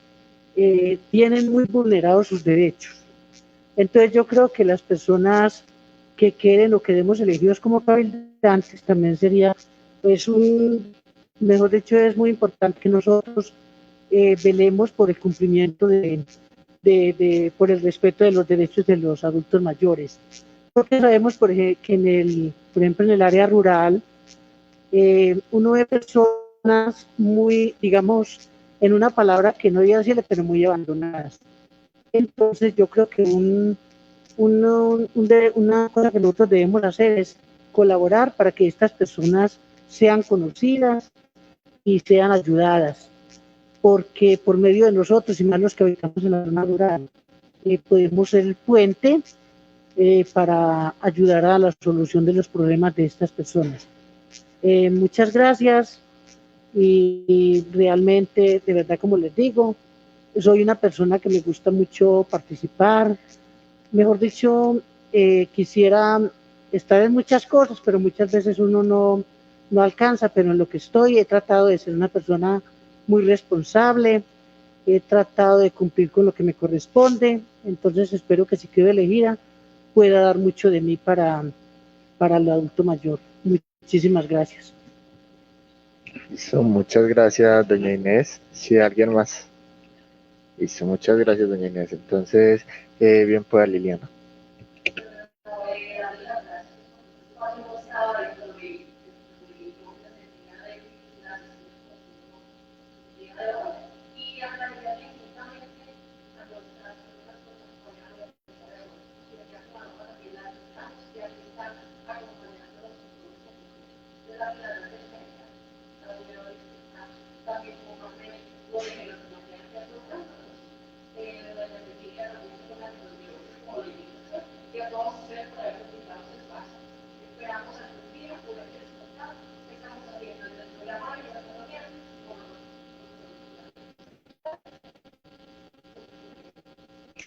tienen muy vulnerados sus derechos. Entonces yo creo que las personas que queden o quedemos elegidos como cabildantes también sería, pues mejor dicho, es muy importante que nosotros velemos por el cumplimiento por el respeto de los derechos de los adultos mayores. Porque sabemos, por ejemplo, que por ejemplo, en el área rural, uno ve personas muy, digamos, en una palabra que no voy a decirle, pero muy abandonadas. Entonces yo creo que una cosa que nosotros debemos hacer es colaborar para que estas personas sean conocidas y sean ayudadas, porque por medio de nosotros, y más los que habitamos en la zona rural, podemos ser el puente para ayudar a la solución de los problemas de estas personas. Muchas gracias, y realmente, de verdad, como les digo, soy una persona que me gusta mucho participar, mejor dicho, quisiera estar en muchas cosas, pero muchas veces uno no alcanza, pero en lo que estoy he tratado de ser una persona muy responsable, he tratado de cumplir con lo que me corresponde, entonces espero que si quedo elegida pueda dar mucho de mí para el adulto mayor. Muchísimas gracias. Listo, muchas gracias, doña Inés. Si alguien más. Listo, muchas gracias, doña Inés. Entonces, bien pueda Liliana.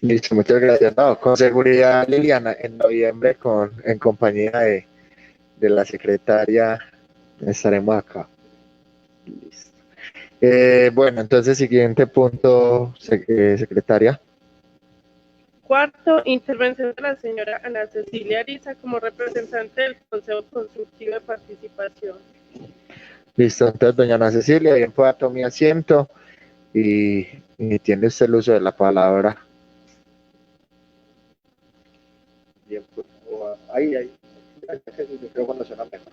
Listo, muchas gracias. No, con seguridad, Liliana, en noviembre en compañía de la secretaria estaremos acá. Listo. Bueno, entonces, siguiente punto, secretaria. Cuarto, intervención de la señora Ana Cecilia Ariza como representante del Consejo Consultivo de Participación. Listo, entonces, doña Ana Cecilia, bien pueda tomar asiento y tiene usted el uso de la palabra. Bien, pues, ahí, el micrófono suena mejor.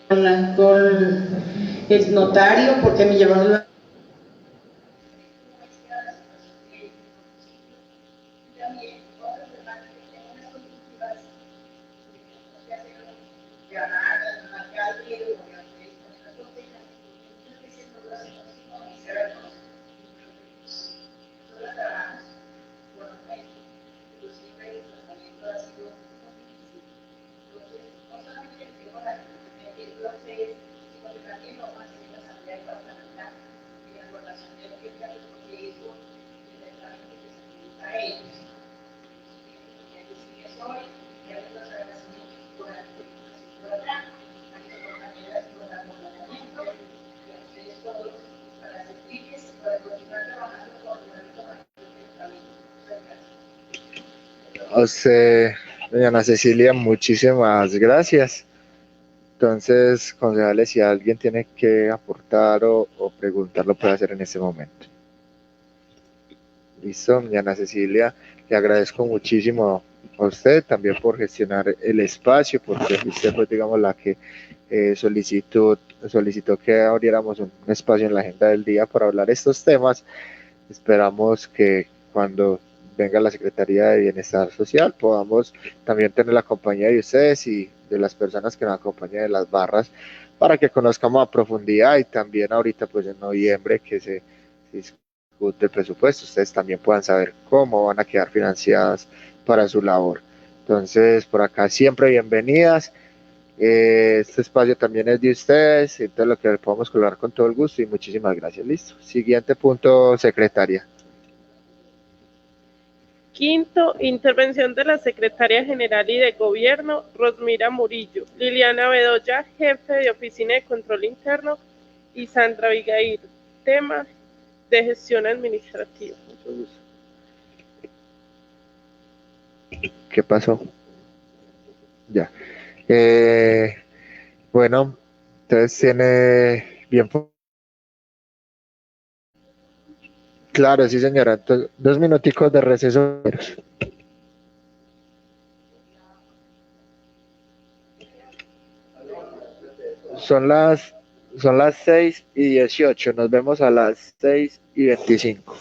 Con el notario porque me llevaron la A usted, doña Ana Cecilia, muchísimas gracias. Entonces, concejales, si alguien tiene que aportar o preguntar, lo puede hacer en este momento. Listo, doña Ana Cecilia, le agradezco muchísimo a usted también por gestionar el espacio, porque usted fue, digamos, la que solicitó que abriéramos un espacio en la agenda del día para hablar estos temas. Esperamos que cuando venga la Secretaría de Bienestar Social podamos también tener la compañía de ustedes y de las personas que nos acompañan de las barras para que conozcamos a profundidad y también ahorita pues en noviembre que se discute el presupuesto, ustedes también puedan saber cómo van a quedar financiadas para su labor. Entonces por acá siempre bienvenidas. Este espacio también es de ustedes, entonces lo que podamos colaborar con todo el gusto y muchísimas gracias. Listo. Siguiente punto, secretaria. Quinto, intervención de la Secretaria General y de Gobierno, Rosmira Murillo, Liliana Bedoya, jefe de Oficina de Control Interno, y Sandra Abigail, tema de gestión administrativa. ¿Qué pasó? Ya. Bueno, entonces tiene bien. Claro, sí, señora. Entonces, 2 minuticos de receso. Son las, son las 6:18. Nos vemos a las 6:25.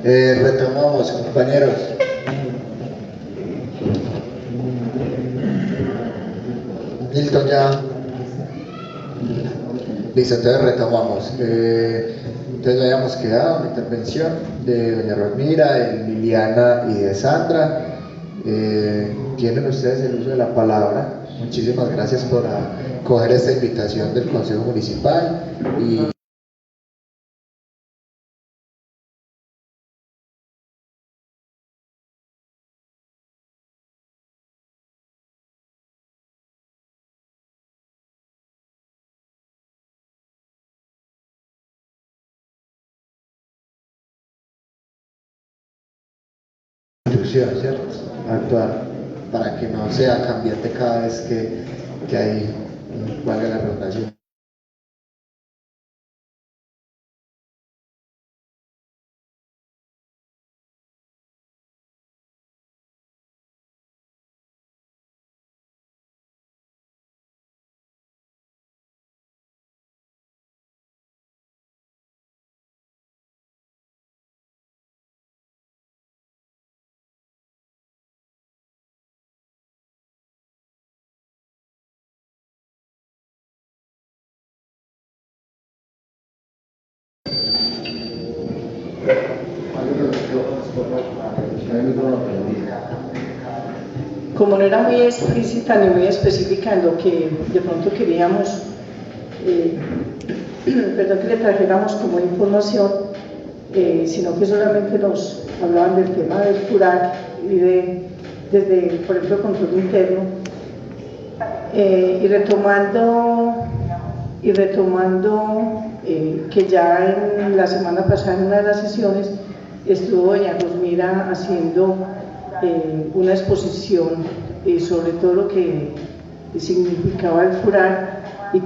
Retomamos, compañeros. Milton ya. Listo, entonces retomamos. Entonces habíamos quedado en la intervención de doña Rosmira, de Liliana y de Sandra. Tienen ustedes el uso de la palabra. Muchísimas gracias por acoger esta invitación del Consejo Municipal y institución, ¿cierto? Actuar para que no sea cambiante cada vez que hay, valga la redundancia. Como no era muy explícita ni muy específica en lo que de pronto queríamos, perdón, que le trajéramos como información, sino que solamente nos hablaban del tema del CURAC y desde, por ejemplo, control interno, y retomando que ya en la semana pasada en una de las sesiones estuvo doña Rosmira haciendo una exposición sobre todo lo que significaba el FURAC y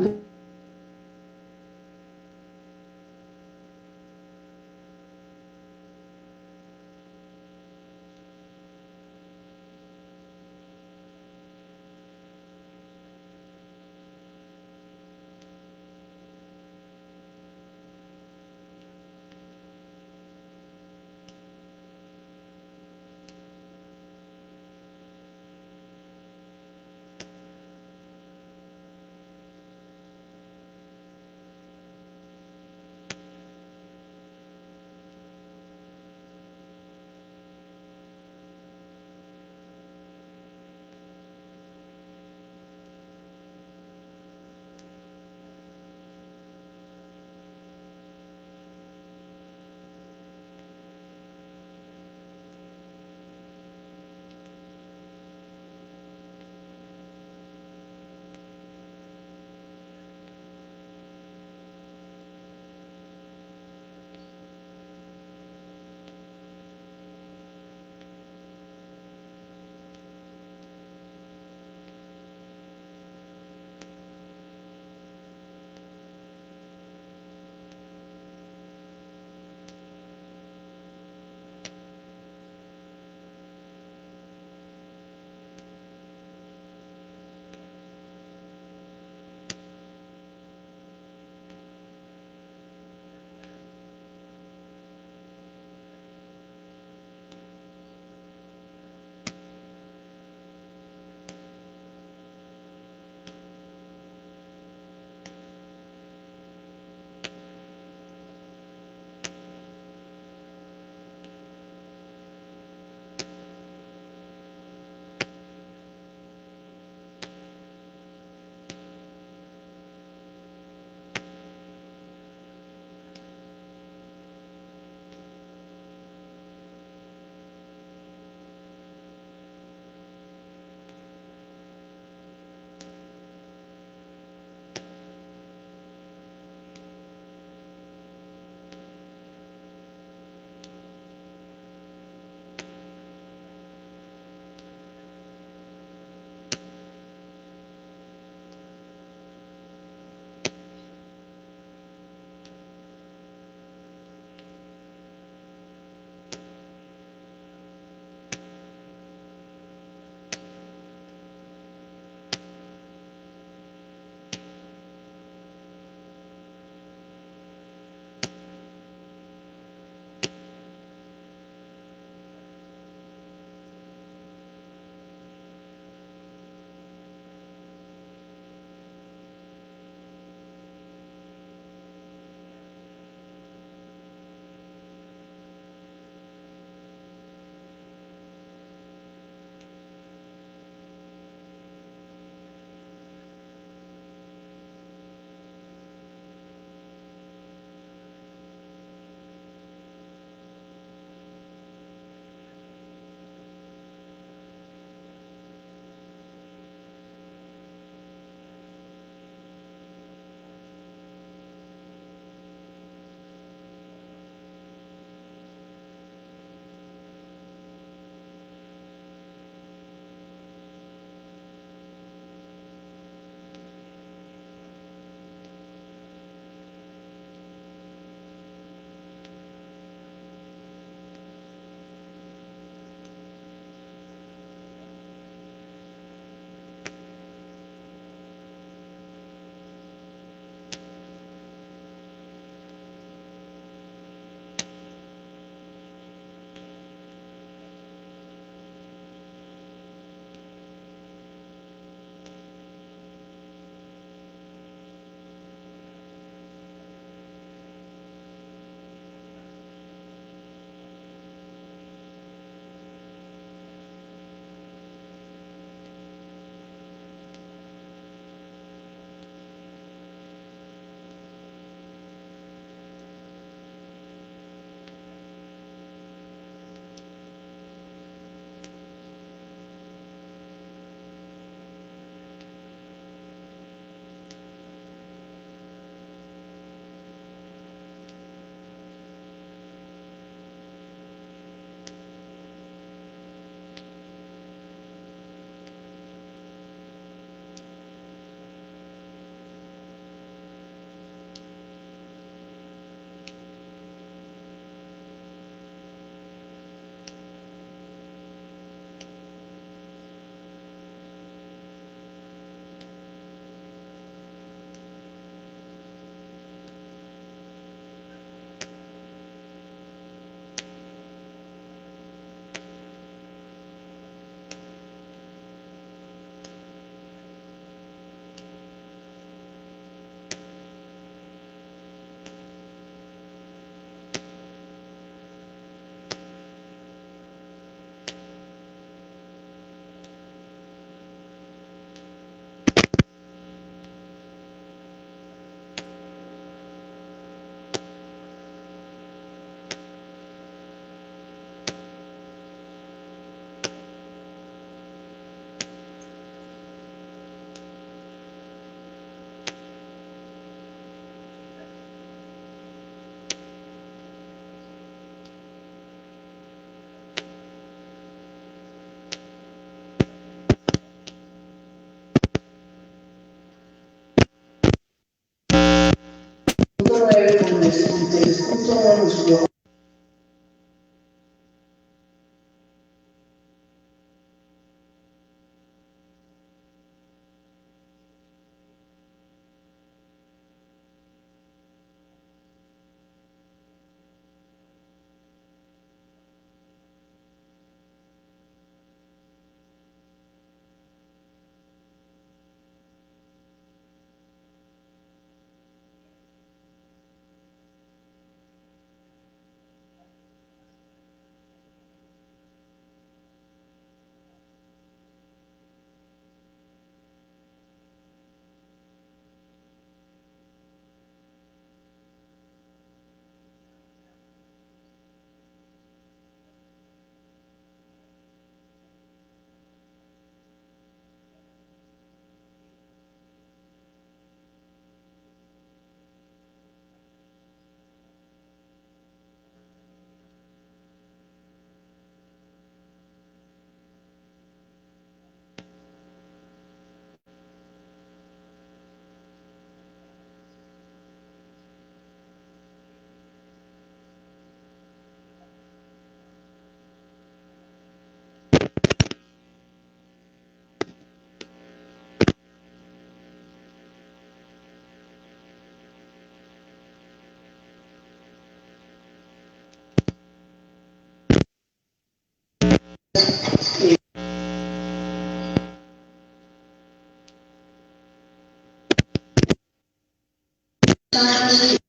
ver con nuestro interés con todos los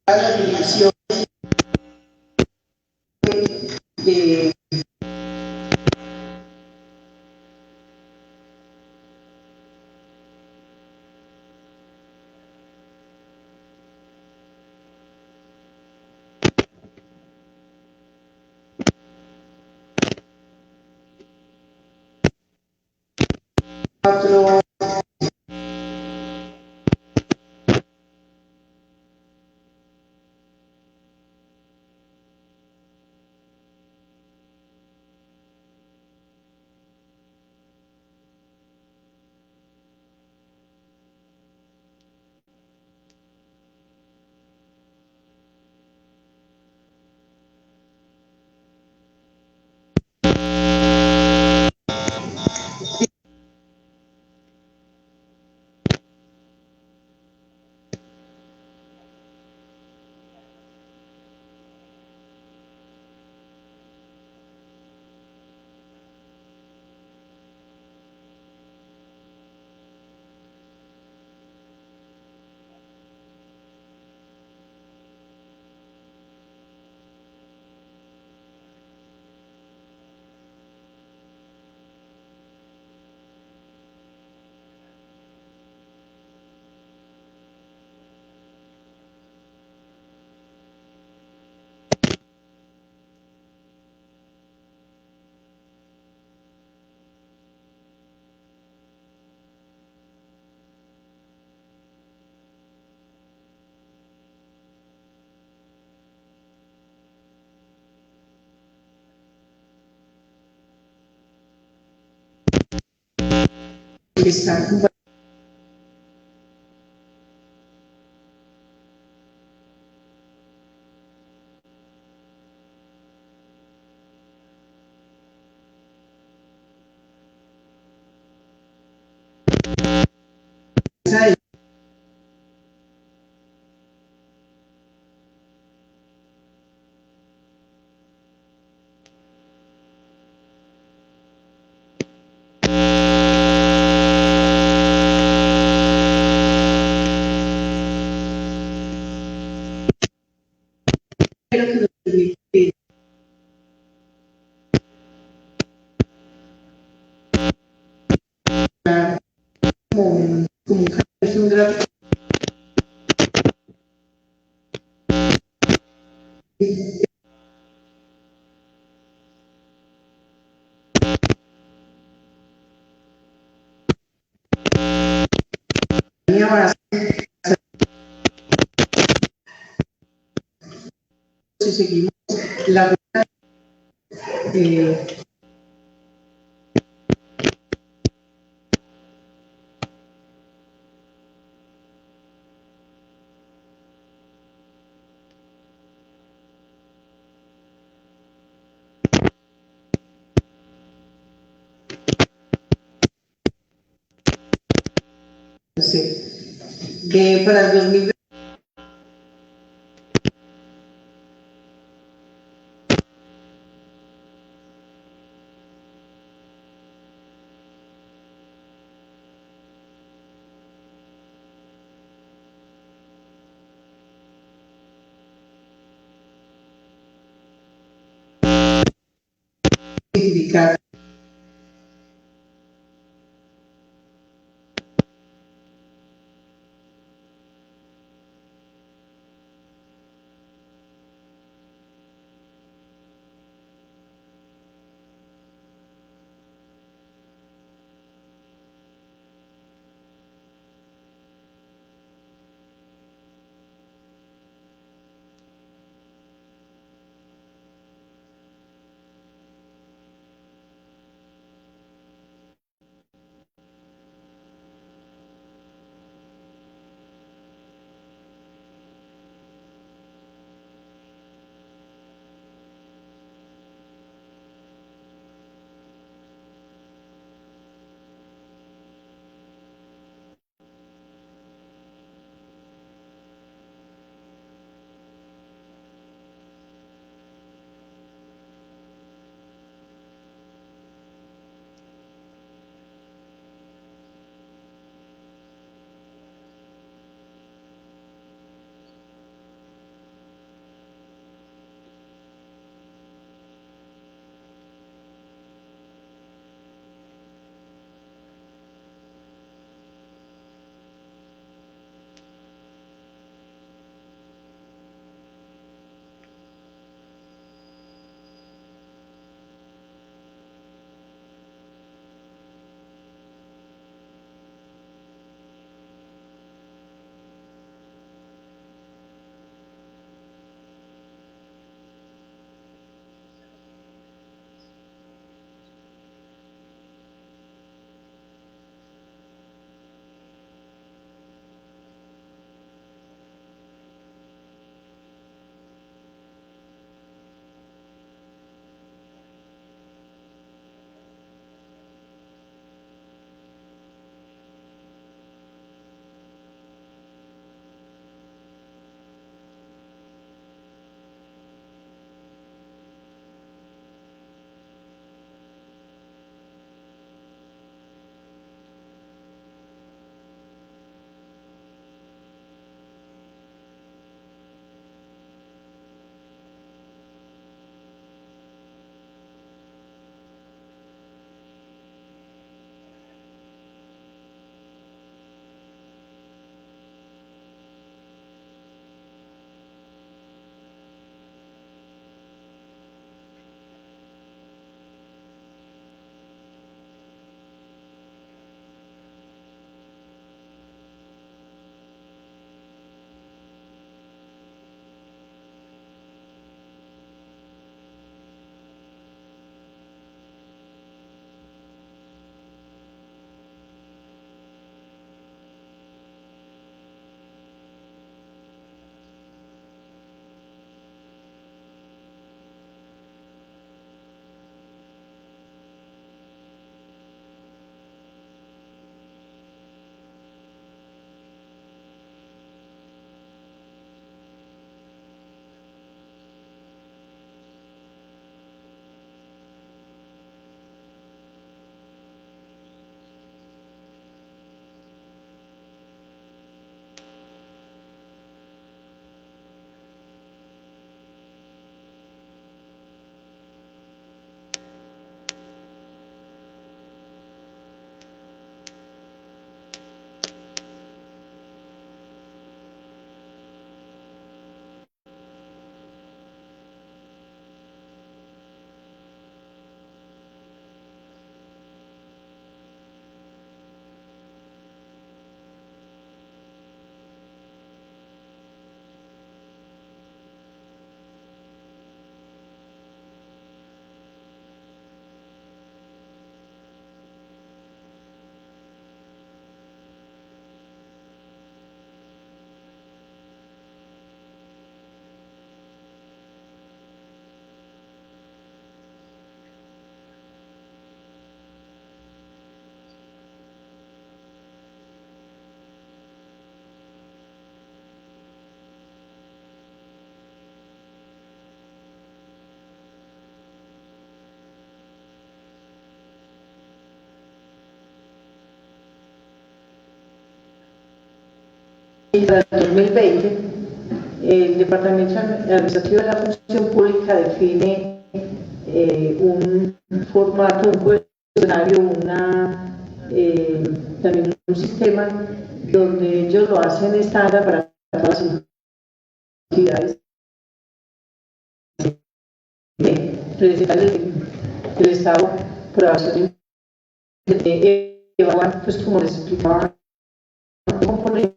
las dimensiones de cuatro que están como es un gráfico base, si seguimos la ruta usted. Para el 2020. Identificar. para el 2020, el Departamento Administrativo de la Función Pública define un formato, un cuestionario, también un sistema donde ellos lo hacen estándar para todas las entidades del Estado por aprobación evaluar, pues como les explicaba, componentes,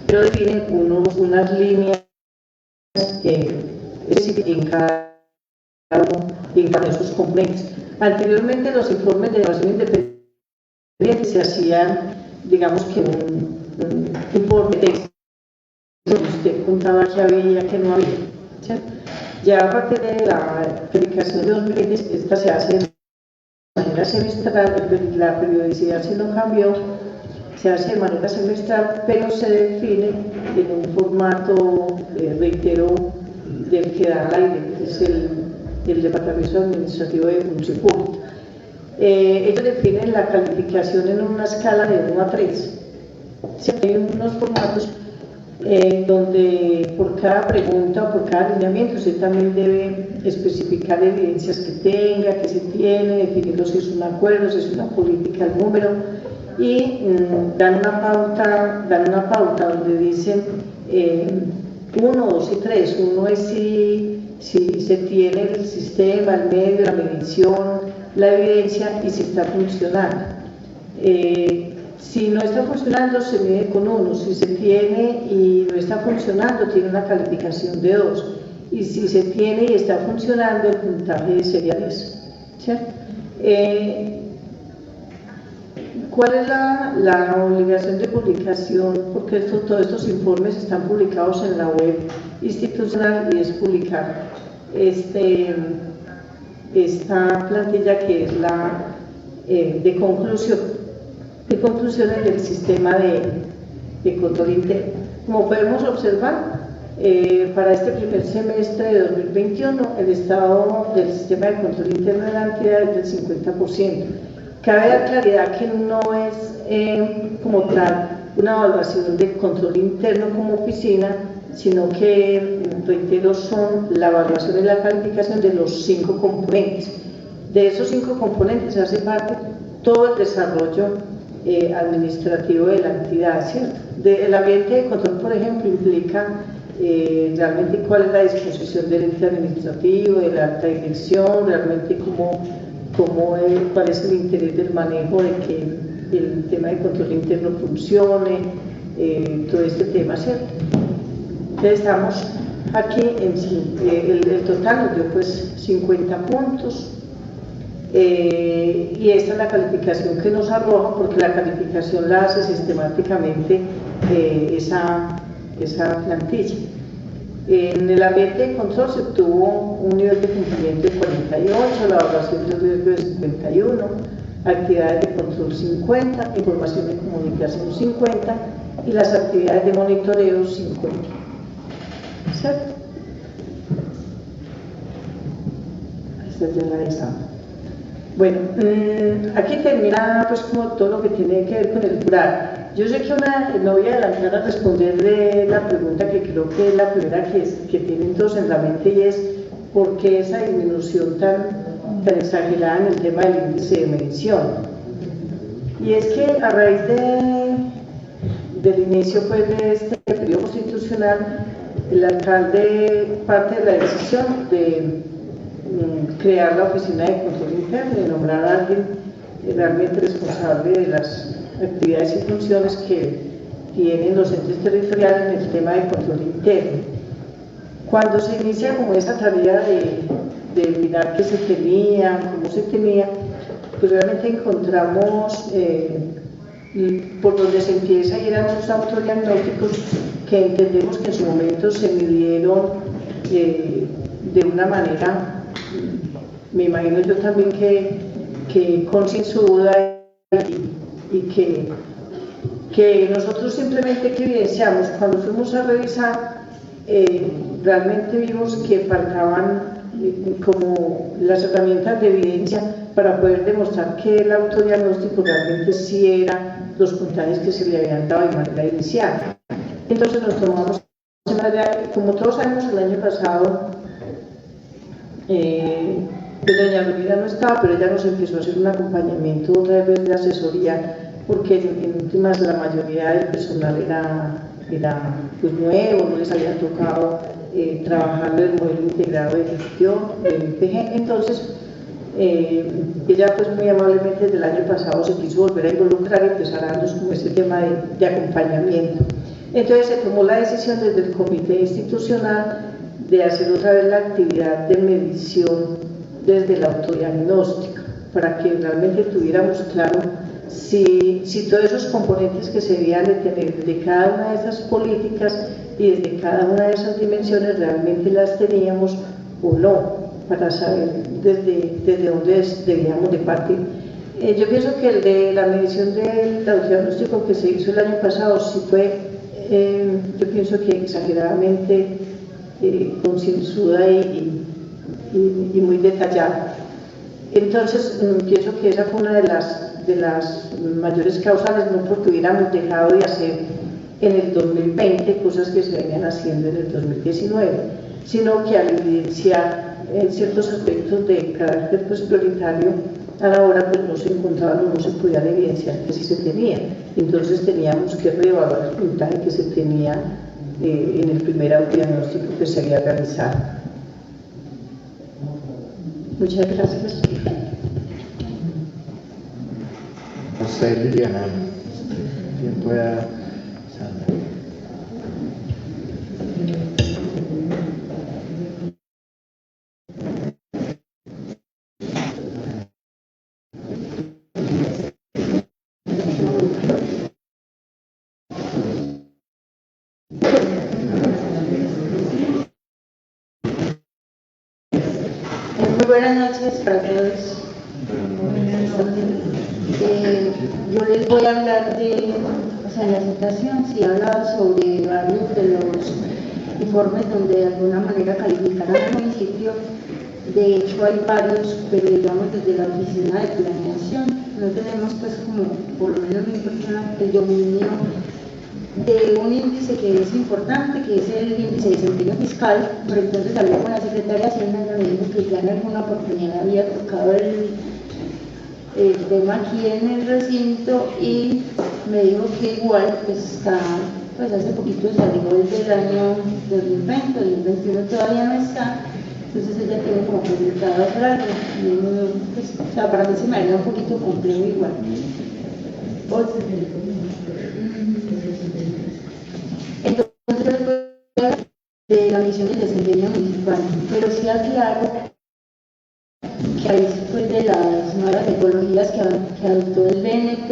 pero definen unas líneas en cada uno de esos componentes. Anteriormente los informes de evaluación independiente se hacían, digamos que un informe de donde usted contaba que había, que no había, ¿cierto? Ya a partir de la publicación de 2020, esta se hace de manera semestral, la periodicidad si no cambió, se hace de manera semestral, pero se define en un formato, reitero, del que da el aire, que es el Departamento Administrativo de Función Pública. Ellos definen la calificación en una escala de 1 a 3. Hay unos formatos donde por cada pregunta o por cada alineamiento usted también debe especificar evidencias que tenga, que se tiene, definirlo si es un acuerdo, si es una política, el número, y dan una pauta donde dicen 1, 2 y 3. Uno es si se tiene el sistema, el medio, la medición, la evidencia y si está funcionando. Si no está funcionando, se mide con 1. Si se tiene y no está funcionando, tiene una calificación de 2. Y si se tiene y está funcionando, el puntaje sería 10. ¿Cierto? ¿Cuál es la obligación de publicación? Porque todos estos informes están publicados en la web institucional y es publicar esta plantilla que es la de conclusiones del sistema de control interno. Como podemos observar, para este primer semestre de 2021, el estado del sistema de control interno de la entidad es del 50%. Cabe dar claridad que no es como tal una evaluación de control interno como oficina, sino que, reitero, son la evaluación y la calificación de los 5 componentes. De esos 5 componentes hace parte todo el desarrollo administrativo de la entidad, ¿cierto? El ambiente de control, por ejemplo, implica realmente cuál es la disposición del ente administrativo, de la alta dirección, realmente cuál es el interés del manejo de que el tema de control interno funcione, todo este tema, ¿cierto? Entonces estamos aquí, el total nos dio pues 50 puntos. Y esta es la calificación que nos arroja, porque la calificación la hace sistemáticamente esa plantilla. En el ambiente de control se obtuvo un nivel de cumplimiento de 48, la evaluación de riesgo de 51, actividades de control 50, información de comunicación 50 y las actividades de monitoreo 50. ¿Cierto? Esta es la examen. Bueno, aquí termina pues como todo lo que tiene que ver con el plural. Yo sé que me voy a adelantar a responderle la pregunta que creo que es la primera que tienen todos en la mente, y es ¿por qué esa disminución tan exagerada en el tema del índice de medición? Y es que a raíz del inicio pues, de este periodo constitucional, el alcalde parte de la decisión de crear la oficina de control interno, de nombrar a alguien realmente responsable de las actividades y funciones que tienen los entes territoriales en el tema de control interno. Cuando se inicia como esa tarea de mirar qué se tenía, cómo se tenía, pues realmente encontramos por donde se empieza y eran los autodiagnósticos que entendemos que en su momento se midieron de una manera, me imagino yo también que concienzuda y que nosotros simplemente que evidenciamos cuando fuimos a revisar, realmente vimos que faltaban como las herramientas de evidencia para poder demostrar que el autodiagnóstico realmente sí era los puntajes que se le habían dado de manera inicial. entonces nos tomamos, como todos sabemos, el año pasado, doña Rubira no estaba, pero ella nos empezó a hacer un acompañamiento otra vez de asesoría, porque en últimas la mayoría del personal era pues nuevo, no les había tocado trabajar el modelo integrado de gestión del IPG. Entonces ella pues muy amablemente desde el año pasado se quiso volver a involucrar y empezar a darnos como ese tema de acompañamiento. Entonces se tomó la decisión desde el comité institucional de hacer otra vez la actividad de medición desde la autodiagnóstica, para que realmente tuviéramos claro si todos esos componentes que se debían de tener de cada una de esas políticas y desde cada una de esas dimensiones realmente las teníamos o no, para saber desde dónde debíamos de partir. Yo pienso que el de la medición del autodiagnóstico que se hizo el año pasado sí fue, yo pienso que exageradamente concienzuda y muy detallada. Entonces, pienso que esa fue una de las mayores causales, no porque hubiéramos dejado de hacer en el 2020 cosas que se venían haciendo en el 2019, sino que al evidenciar ciertos aspectos de carácter pues, prioritario, a la hora pues, no se encontraban o no se podían evidenciar que sí se tenía. Entonces teníamos que reevaluar el puntaje que se tenía en el primer autodiagnóstico que se había realizado. Muchas gracias. José Liliana, quien pueda. Muy buenas noches para todos. Yo les voy a hablar de, en la citación, sí hablaba sobre varios de los informes donde de alguna manera calificaron al municipio. De hecho hay varios, pero digamos desde la oficina de planeación no tenemos pues como, por lo menos mi persona, el dominio de un índice que es importante, que es el índice de desempeño fiscal. Pero entonces hablé con la secretaria de Hacienda y me dijo que ya en alguna oportunidad había tocado el tema aquí en el recinto y me dijo que igual pues está, pues hace poquito salió desde el año 2020, 2021 todavía no está, entonces ella tiene como publicado hacer algo, pues, o sea, para mí se me haría un poquito complejo igual. Entonces, de la misión del desempeño municipal, pero sí aclaro que a después de las nuevas metodologías que adoptó el BNP,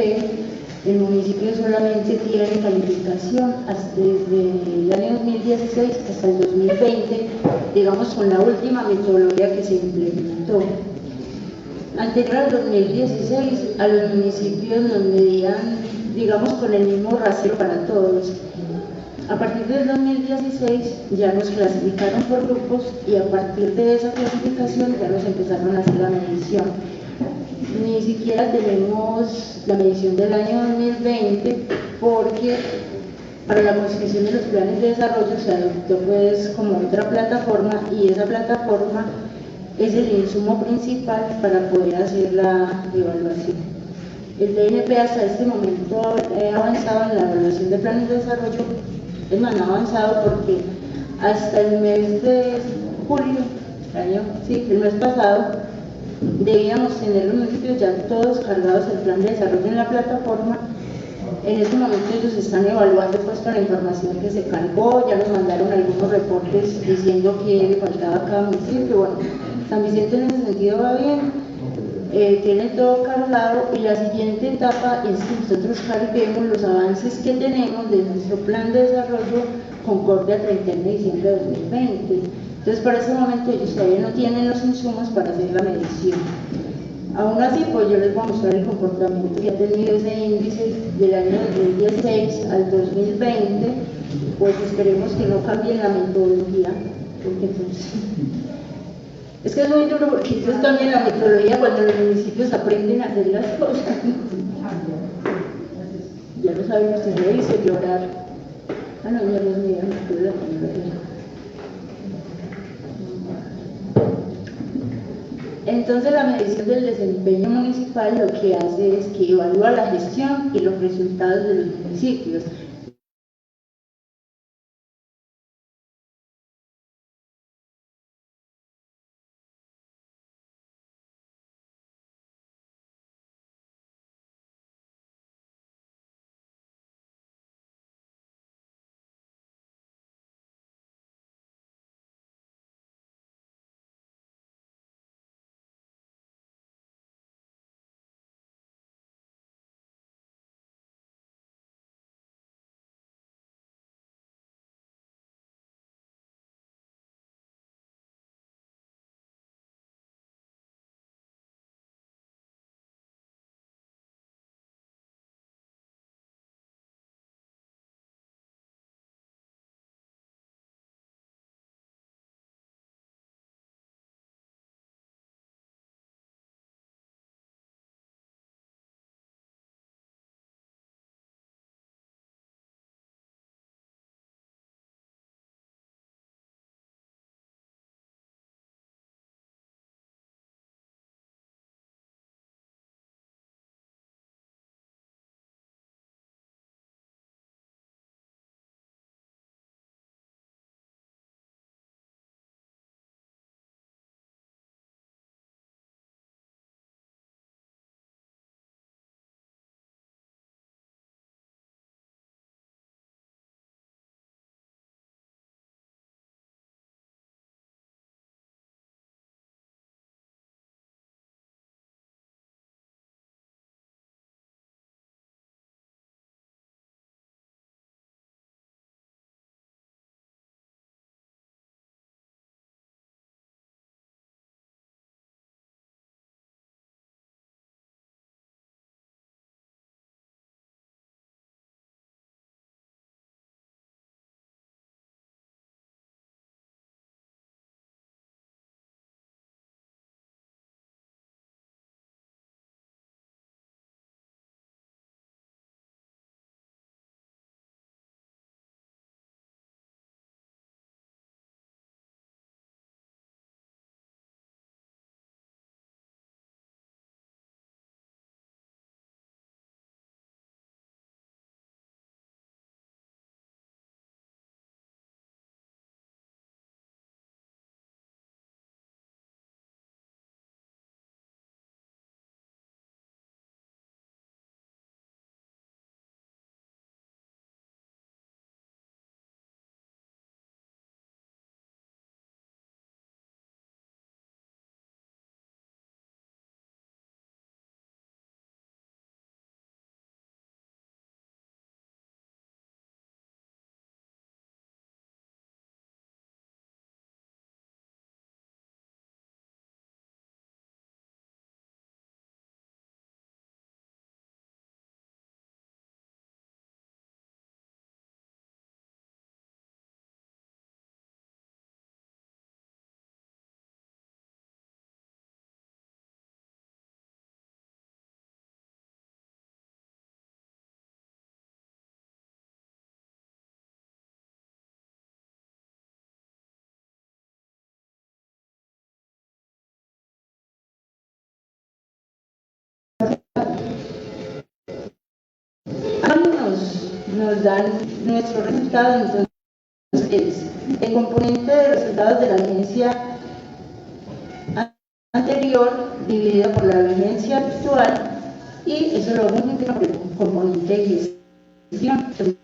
el municipio solamente tiene calificación hasta desde el año 2016 hasta el 2020, digamos con la última metodología que se implementó. Anterior al 2016, a los municipios nos medían, digamos, con el mismo rasero para todos. A partir del 2016 ya nos clasificaron por grupos y a partir de esa clasificación ya nos empezaron a hacer la medición. Ni siquiera tenemos la medición del año 2020 porque para la constitución de los planes de desarrollo se adoptó pues como otra plataforma y esa plataforma es el insumo principal para poder hacer la evaluación. El BNP hasta este momento ha avanzado en la evaluación de planes de desarrollo. Es más, no ha avanzado porque hasta el mes de julio, el mes pasado, debíamos tener los municipios ya todos cargados el plan de desarrollo en la plataforma. En este momento ellos están evaluando pues con la información que se cargó, ya nos mandaron algunos reportes diciendo que le faltaba a cada municipio. Bueno, San Vicente en ese sentido va bien, tiene todo cargado y la siguiente etapa es que nosotros carguemos los avances que tenemos de nuestro plan de desarrollo concorde al 31 de diciembre de 2020. Entonces para ese momento ellos todavía no tienen los insumos para hacer la medición. Aún así, pues yo les voy a mostrar el comportamiento que ha tenido ese índice del año 2016 al 2020, pues esperemos que no cambien la metodología, porque entonces... Es que es muy duro porque entonces cambian la metodología cuando los municipios aprenden a hacer las cosas. Ya lo sabemos, se me hizo llorar. Bueno, ya los míos, me puedo poner. Entonces, la medición del desempeño municipal lo que hace es que evalúa la gestión y los resultados de los municipios. Nos dan nuestros resultados. Entonces, el componente de resultados de la vigencia anterior dividido por la vigencia actual, y eso lo vamos a con el componente de gestión.